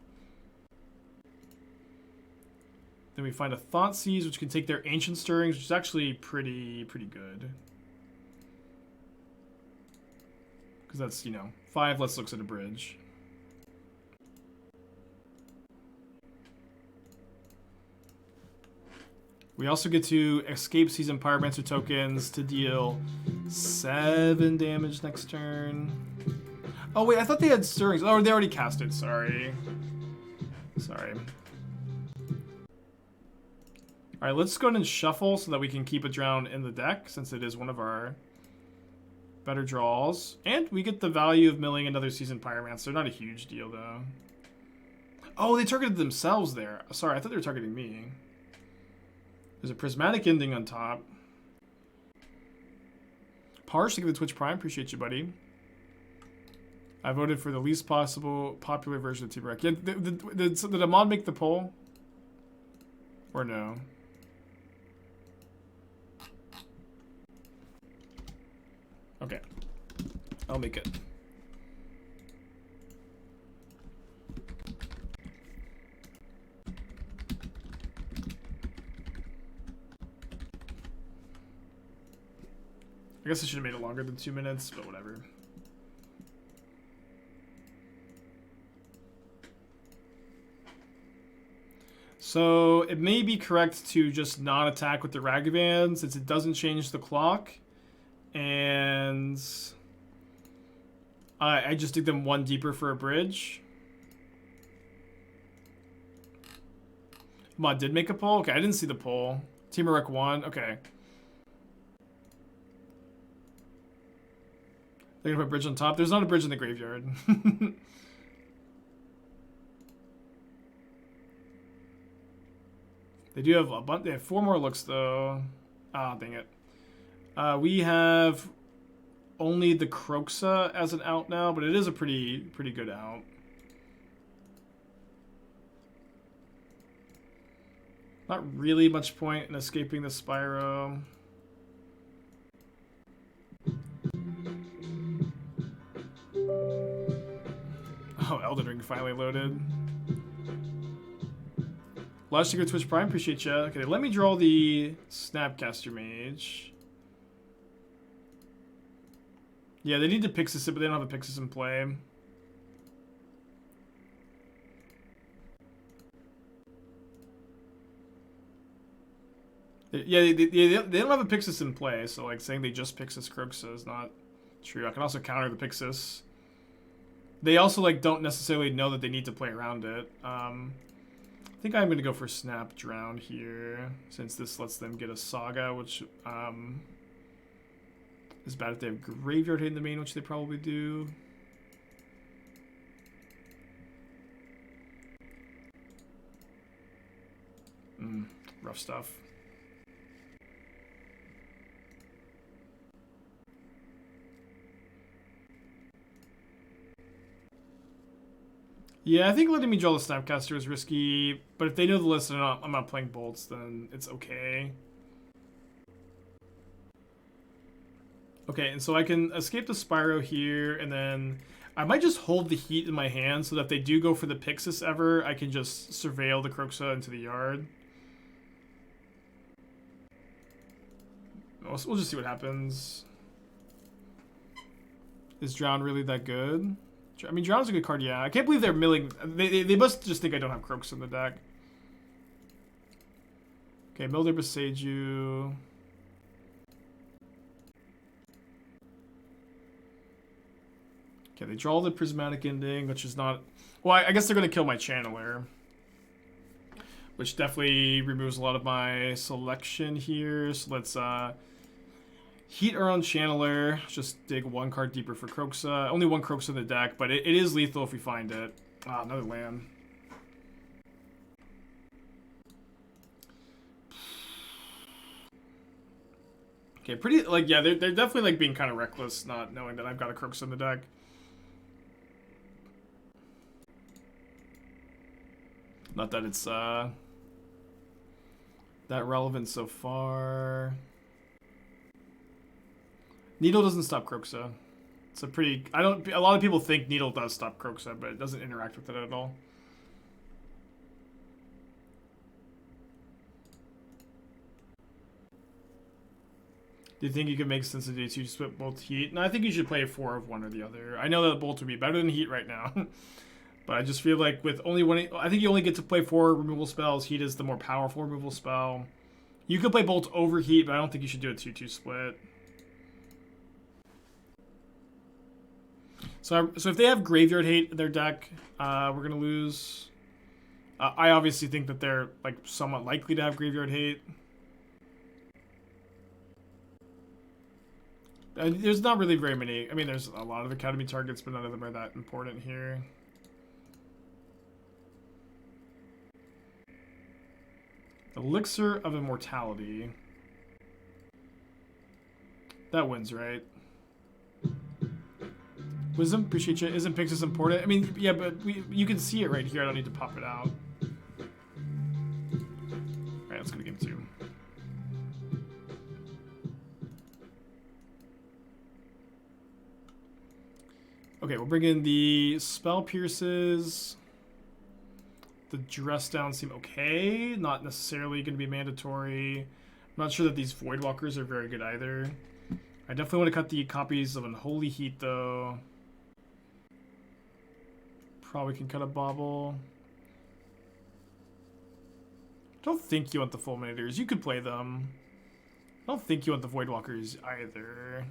Then we find a Thoughtseize, which can take their Ancient Stirrings, which is actually pretty good. Because that's, you know, 5 less looks at a bridge. We also get to escape Seasoned Pyromancer tokens to deal 7 damage next turn. Oh wait, I thought they had Stirrings. Oh, they already cast it, sorry. Alright, let's go ahead and shuffle so that we can keep a drown in the deck, since it is one of our better draws. And we get the value of milling another Seasoned Pyromancer. Not a huge deal, though. Oh, they targeted themselves there. Sorry, I thought they were targeting me. There's a Prismatic Ending on top. Parsh, thank you for the Twitch Prime. Appreciate you, buddy. I voted for the least popular version of Team Rec. Yeah, did the mod make the poll? Or no? Okay. I'll make it. guess I should have made it longer than 2 minutes, but whatever. So it may be correct to just not attack with the Ragavan since it doesn't change the clock. And I just dig them 1 deeper for a bridge. Mod did make a poll? Okay, I didn't see the poll. Team of Rec 1? Okay. They're gonna put bridge on top. There's not a bridge in the graveyard. They do have a bunch. They have 4 more looks though. Ah, dang it. We have only the Kroxa as an out now, but it is a pretty good out. Not really much point in escaping the Spyro. Oh, Elden Ring finally loaded. Last year, Twitch Prime, appreciate ya. Okay, let me draw the Snapcaster Mage. Yeah, they need to Pixis it, but they don't have a Pixis in play. Yeah, they don't have a Pixis in play, so like saying they just Pixis Kroxa is not true. I can also counter the Pixis. They also like don't necessarily know that they need to play around it. I think I'm gonna go for Snap Drown here, since this lets them get a Saga, which is bad if they have Graveyard Hit in the main, which they probably do. Rough stuff. Yeah, I think letting me draw the Snapcaster is risky, but if they know the list and I'm not playing bolts, then it's okay. Okay, and so I can escape the Spyro here, and then I might just hold the Heat in my hand so that if they do go for the Pixis ever, I can just surveil the Kroxa into the yard. We'll just see what happens. Is Drown really that good? I mean, Drown's a good card, yeah. I can't believe they're milling. They must just think I don't have Kroxa in the deck. Okay, mill their Boseiju. Okay, they draw the Prismatic Ending, which is not... Well, I guess they're going to kill my Channeler. Which definitely removes a lot of my selection here. So let's Heat our own Channeler. Just dig 1 card deeper for Kroxa. Only 1 Kroxa in the deck, but it is lethal if we find it. Ah, another land. Okay, pretty, like, yeah, they're definitely, like, being kind of reckless, not knowing that I've got a Kroxa in the deck. Not that it's, that relevant so far. Needle doesn't stop Kroxa. It's a pretty... a lot of people think Needle does stop Kroxa, but it doesn't interact with it at all. Do you think you can make sense of D2 split both Heat? No, I think you should play 4 of one or the other. I know that Bolt would be better than Heat right now. But I just feel like with only one... I think you only get to play 4 removal spells. Heat is the more powerful removal spell. You could play Bolt over Heat, but I don't think you should do a 2-2 split. So if they have Graveyard Hate in their deck, we're going to lose. I obviously think that they're like somewhat likely to have Graveyard Hate. There's not really very many. I mean, there's a lot of Academy targets, but none of them are that important here. Elixir of Immortality. That wins, right? Wisdom, appreciate you. Isn't Pixis important? I mean, yeah, but you can see it right here. I don't need to pop it out. Alright, let's go to game 2. Okay, we'll bring in the Spell Pierces. The Dress Down seem okay. Not necessarily going to be mandatory. I'm not sure that these Voidwalkers are very good either. I definitely want to cut the copies of Unholy Heat, though. Probably can cut a Bauble. Don't think you want the Fulminators. You could play them. I don't think you want the Voidwalkers either.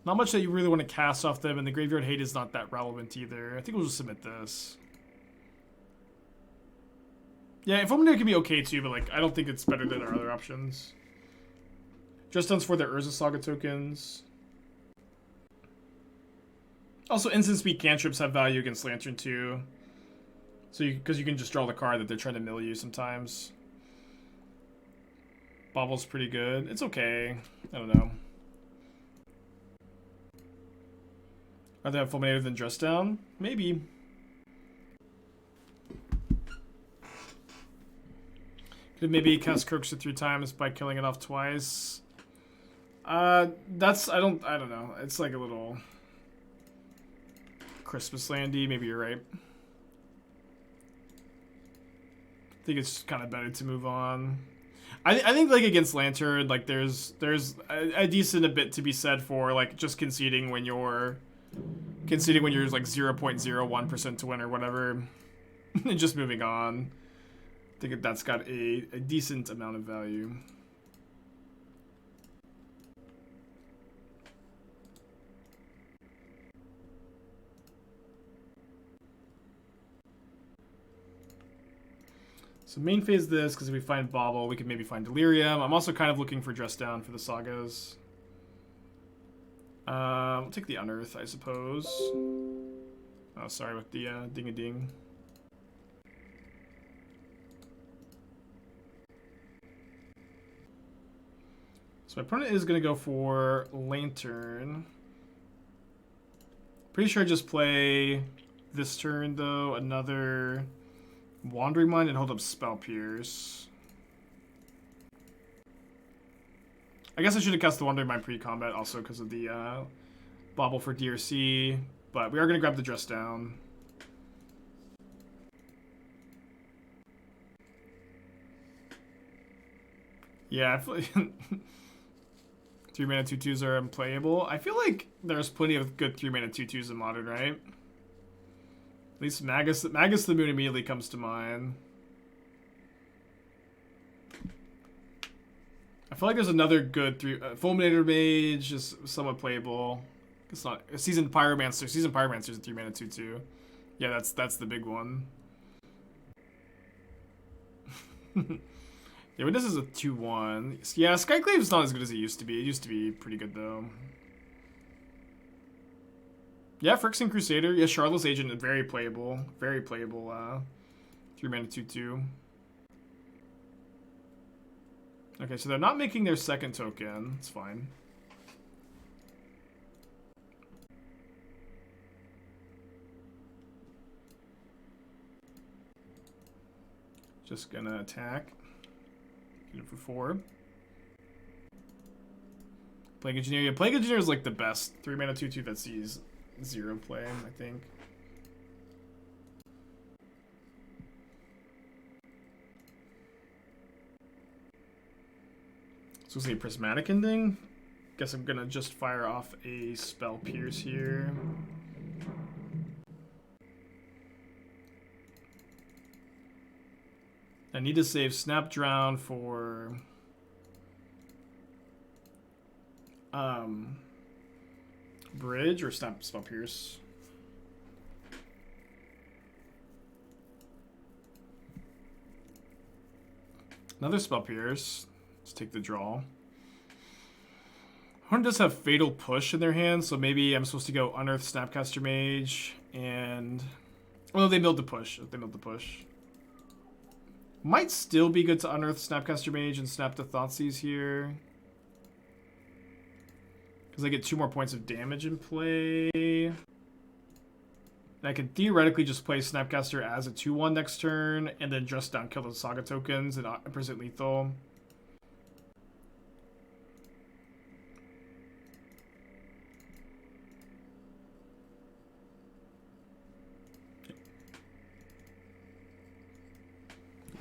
Not much that you really want to cast off them, and the Graveyard Hate is not that relevant either. I think we'll just submit this. Yeah, Fulminator can be okay too, but like I don't think it's better than our other options. Just done for their Urza Saga tokens. Also, instant speed cantrips have value against Lantern too. So because you can just draw the card that they're trying to mill you sometimes. Bauble's pretty good. It's okay. I don't know. Rather have Fulminator than Dress Down? Maybe. Could maybe cast Kroxa 3 times by killing it off twice. I don't know. It's like a little Christmas landy. Maybe you're right. I think it's kind of better to move on. I think like against Lantern, like there's a decent bit to be said for like just conceding when you're like 0.01% to win or whatever, and just moving on. I think that's got a decent amount of value. So main phase this, because if we find Bauble, we could maybe find Delirium. I'm also kind of looking for Dress Down for the Sagas. We'll take the Unearth, I suppose. Oh, sorry, with the ding-a-ding. So my opponent is going to go for Lantern. Pretty sure I just play this turn, though, another Wandering Mind and hold up Spell Pierce. I guess I should have cast the Wandering Mind pre-combat also because of the Bauble for DRC, but we are going to grab the Dress Down. Yeah, I feel like 3-mana 2/2s are unplayable. I feel like there's plenty of good 3-mana 2/2s in Modern, right? At least Magus the Moon immediately comes to mind. I feel like there's another good Fulminator Mage is somewhat playable. It's not a Seasoned Pyromancer. Seasoned Pyromancer is a 3-mana 2/2. Yeah, that's the big one. Yeah, but this is a 2/1. Yeah, Skyclave is not as good as it used to be. It used to be pretty good though. Yeah, Phyrexian Crusader. Yeah, Charlotte's Agent, very playable. Very playable 3-mana 2/2. Okay, so they're not making their second token. It's fine. Just gonna attack. Get it for 4. Plague Engineer. Yeah, Plague Engineer is like the best 3-mana 2/2 that sees 0 play, I think. So it's a Prismatic Ending. Guess I'm gonna just fire off a Spell Pierce here. I need to save Snap Drown for Bridge or Spell Pierce. Another Spell Pierce. Let's take the draw. Horn does have Fatal Push in their hand, so maybe I'm supposed to go Unearth Snapcaster Mage and... Well, they milled the push. They milled the push. Might still be good to Unearth Snapcaster Mage and snap the Thoughtseize here. Because I get 2 more points of damage in play. And I can theoretically just play Snapcaster as a 2/1 next turn, and then Dress Down, kill those Saga tokens, and present lethal.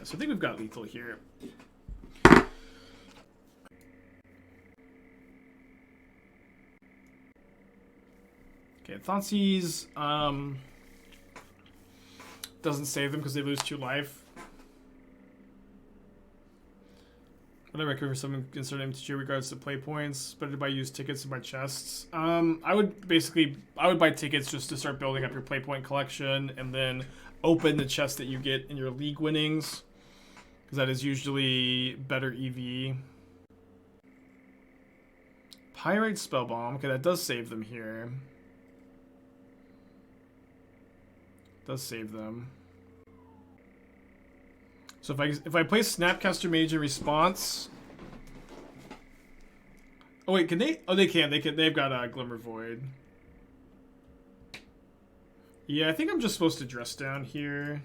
So I think we've got lethal here. Thoughtseize doesn't save them because they lose 2 life. What I recommend for someone concerning MTGO regards to play points, better to buy used tickets and buy chests. I would buy tickets just to start building up your play point collection, and then open the chest that you get in your league winnings, because that is usually better EV. Pyrite Spellbomb. Okay, that does save them here. Does save them. So if I play Snapcaster Mage in response. Oh wait, can they? Oh, they can. They've got a Glimmer Void. Yeah, I think I'm just supposed to dress down here.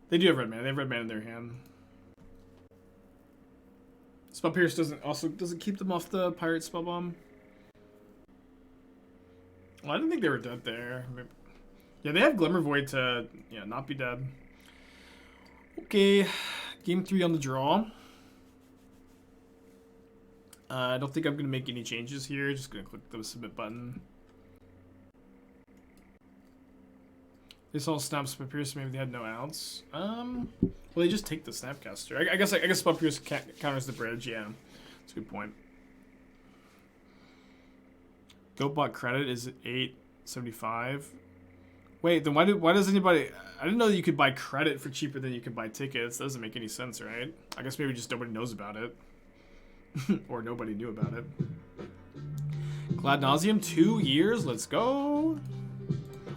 They do have red mana. They have red mana in their hand. Spell Pierce doesn't keep them off the Pirate Spellbomb. Well, I didn't think they were dead there. Maybe. Yeah, they have Glimmer Void to not be dead. Okay, game 3 on the draw. I don't think I'm gonna make any changes here. Just gonna click the submit button. They saw Snap Spell Pierce, maybe they had no outs. Well, they just take the Snapcaster. I guess Spell Pierce counters the bridge. Yeah, that's a good point. Goatbot credit is 8.75. Wait, then why does anybody? I didn't know that you could buy credit for cheaper than you could buy tickets. That doesn't make any sense, right? I guess maybe just nobody knows about it. Or nobody knew about it. Glad Nauseam, 2 years. Let's go.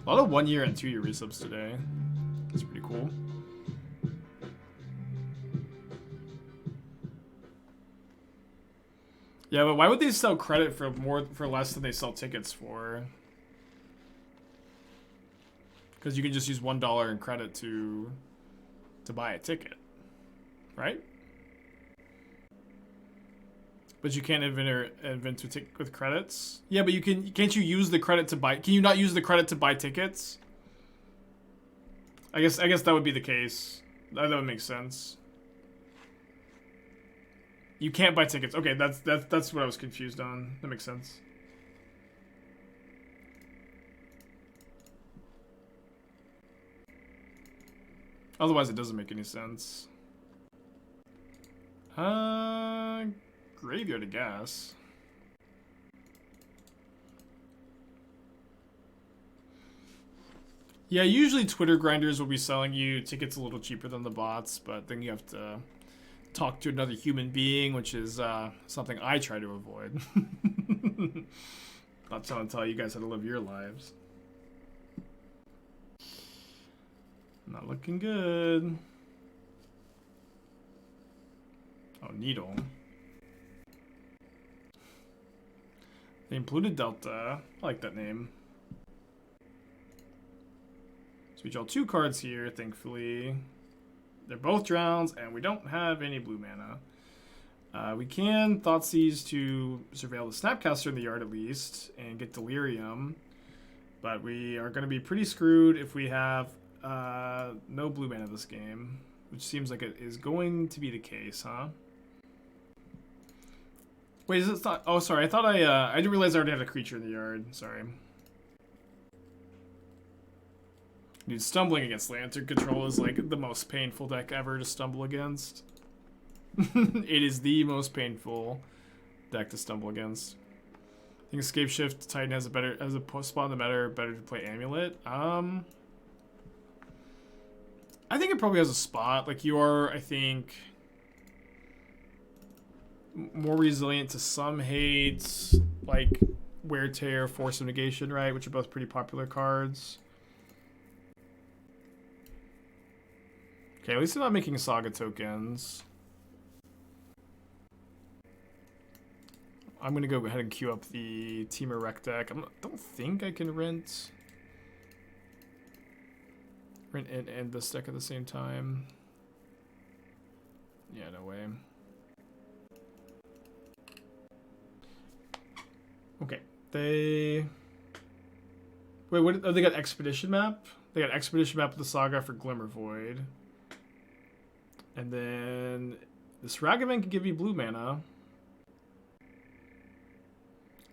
A lot of 1 year and 2 year resubs today. That's pretty cool. Yeah, but why would they sell credit for less than they sell tickets for? Because you can just use $1 in credit to buy a ticket, right? But you can't invent with credits. Yeah, but can't you use the credit to buy? Can you not use the credit to buy tickets? I guess that would be the case. That would make sense. You can't buy tickets. Okay, that's what I was confused on. That makes sense. Otherwise, it doesn't make any sense. Graveyard, I guess. Yeah, usually Twitter grinders will be selling you tickets a little cheaper than the bots, but then you have to talk to another human being, which is something I try to avoid. Not trying to tell you guys how to live your lives. Not looking good. Oh, Needle. Name Polluted Delta. I like that name. So we draw 2 cards here, thankfully. They're both drowns, and we don't have any blue mana. We can Thoughtseize to surveil the Snapcaster in the yard at least, and get Delirium. But we are going to be pretty screwed if we have no blue mana this game, which seems like it is going to be the case, huh? Wait, is it not? Oh, sorry. I thought I didn't realize I already had a creature in the yard. Sorry. Dude, stumbling against Lantern Control is like the most painful deck ever to stumble against. It is the most painful deck to stumble against. I think Escape Shift Titan has a spot in the meta better to play Amulet. I think it probably has a spot. Like, you are, I think, more resilient to some hates, like Wear Tear, Force of Negation, right? Which are both pretty popular cards. Okay, at least they're not making Saga tokens. I'm going to go ahead and queue up the Temur Rec deck. I don't think I can rent and this deck at the same time. Yeah, no way. Okay, they... Wait, what? Oh, they got Expedition Map? They got Expedition Map of the Saga for Glimmer Void. And then this Ragavan can give you blue mana.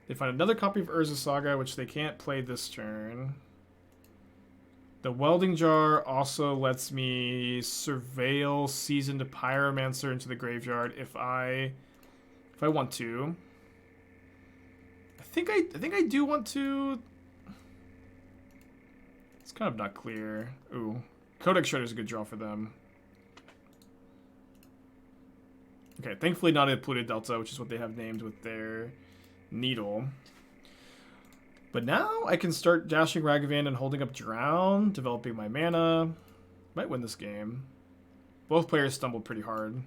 They find another copy of Urza Saga, which they can't play this turn. The Welding Jar also lets me surveil Seasoned Pyromancer into the graveyard if I want to. I think I do want to. It's kind of not clear. Ooh, Codex Shredder is a good draw for them. Okay, thankfully not a Polluted Delta, which is what they have named with their Needle. But now I can start dashing Ragavan and holding up Drown, developing my mana. Might win this game. Both players stumbled pretty hard.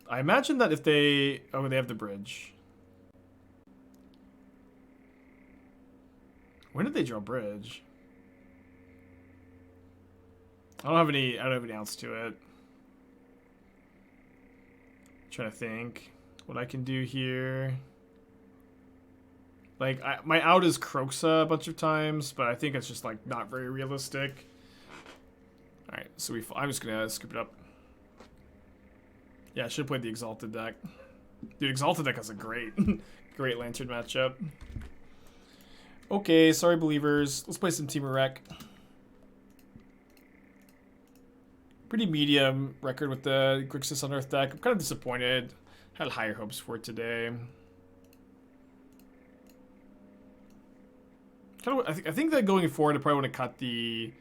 I imagine that if they... Oh, they have the bridge. When did they draw bridge? I don't have any outs to it. Trying to think what I can do here. Like, my out is Kroxa a bunch of times, but I think it's just, like, not very realistic. Alright, so I'm just gonna scoop it up. Yeah, I should have played the Exalted deck. Dude, Exalted deck has a great, great Lantern matchup. Okay, sorry, believers. Let's play some Team Rec. Pretty medium record with the Grixis Unearth deck. I'm kind of disappointed. Had higher hopes for it today. I think that going forward, I probably want to cut the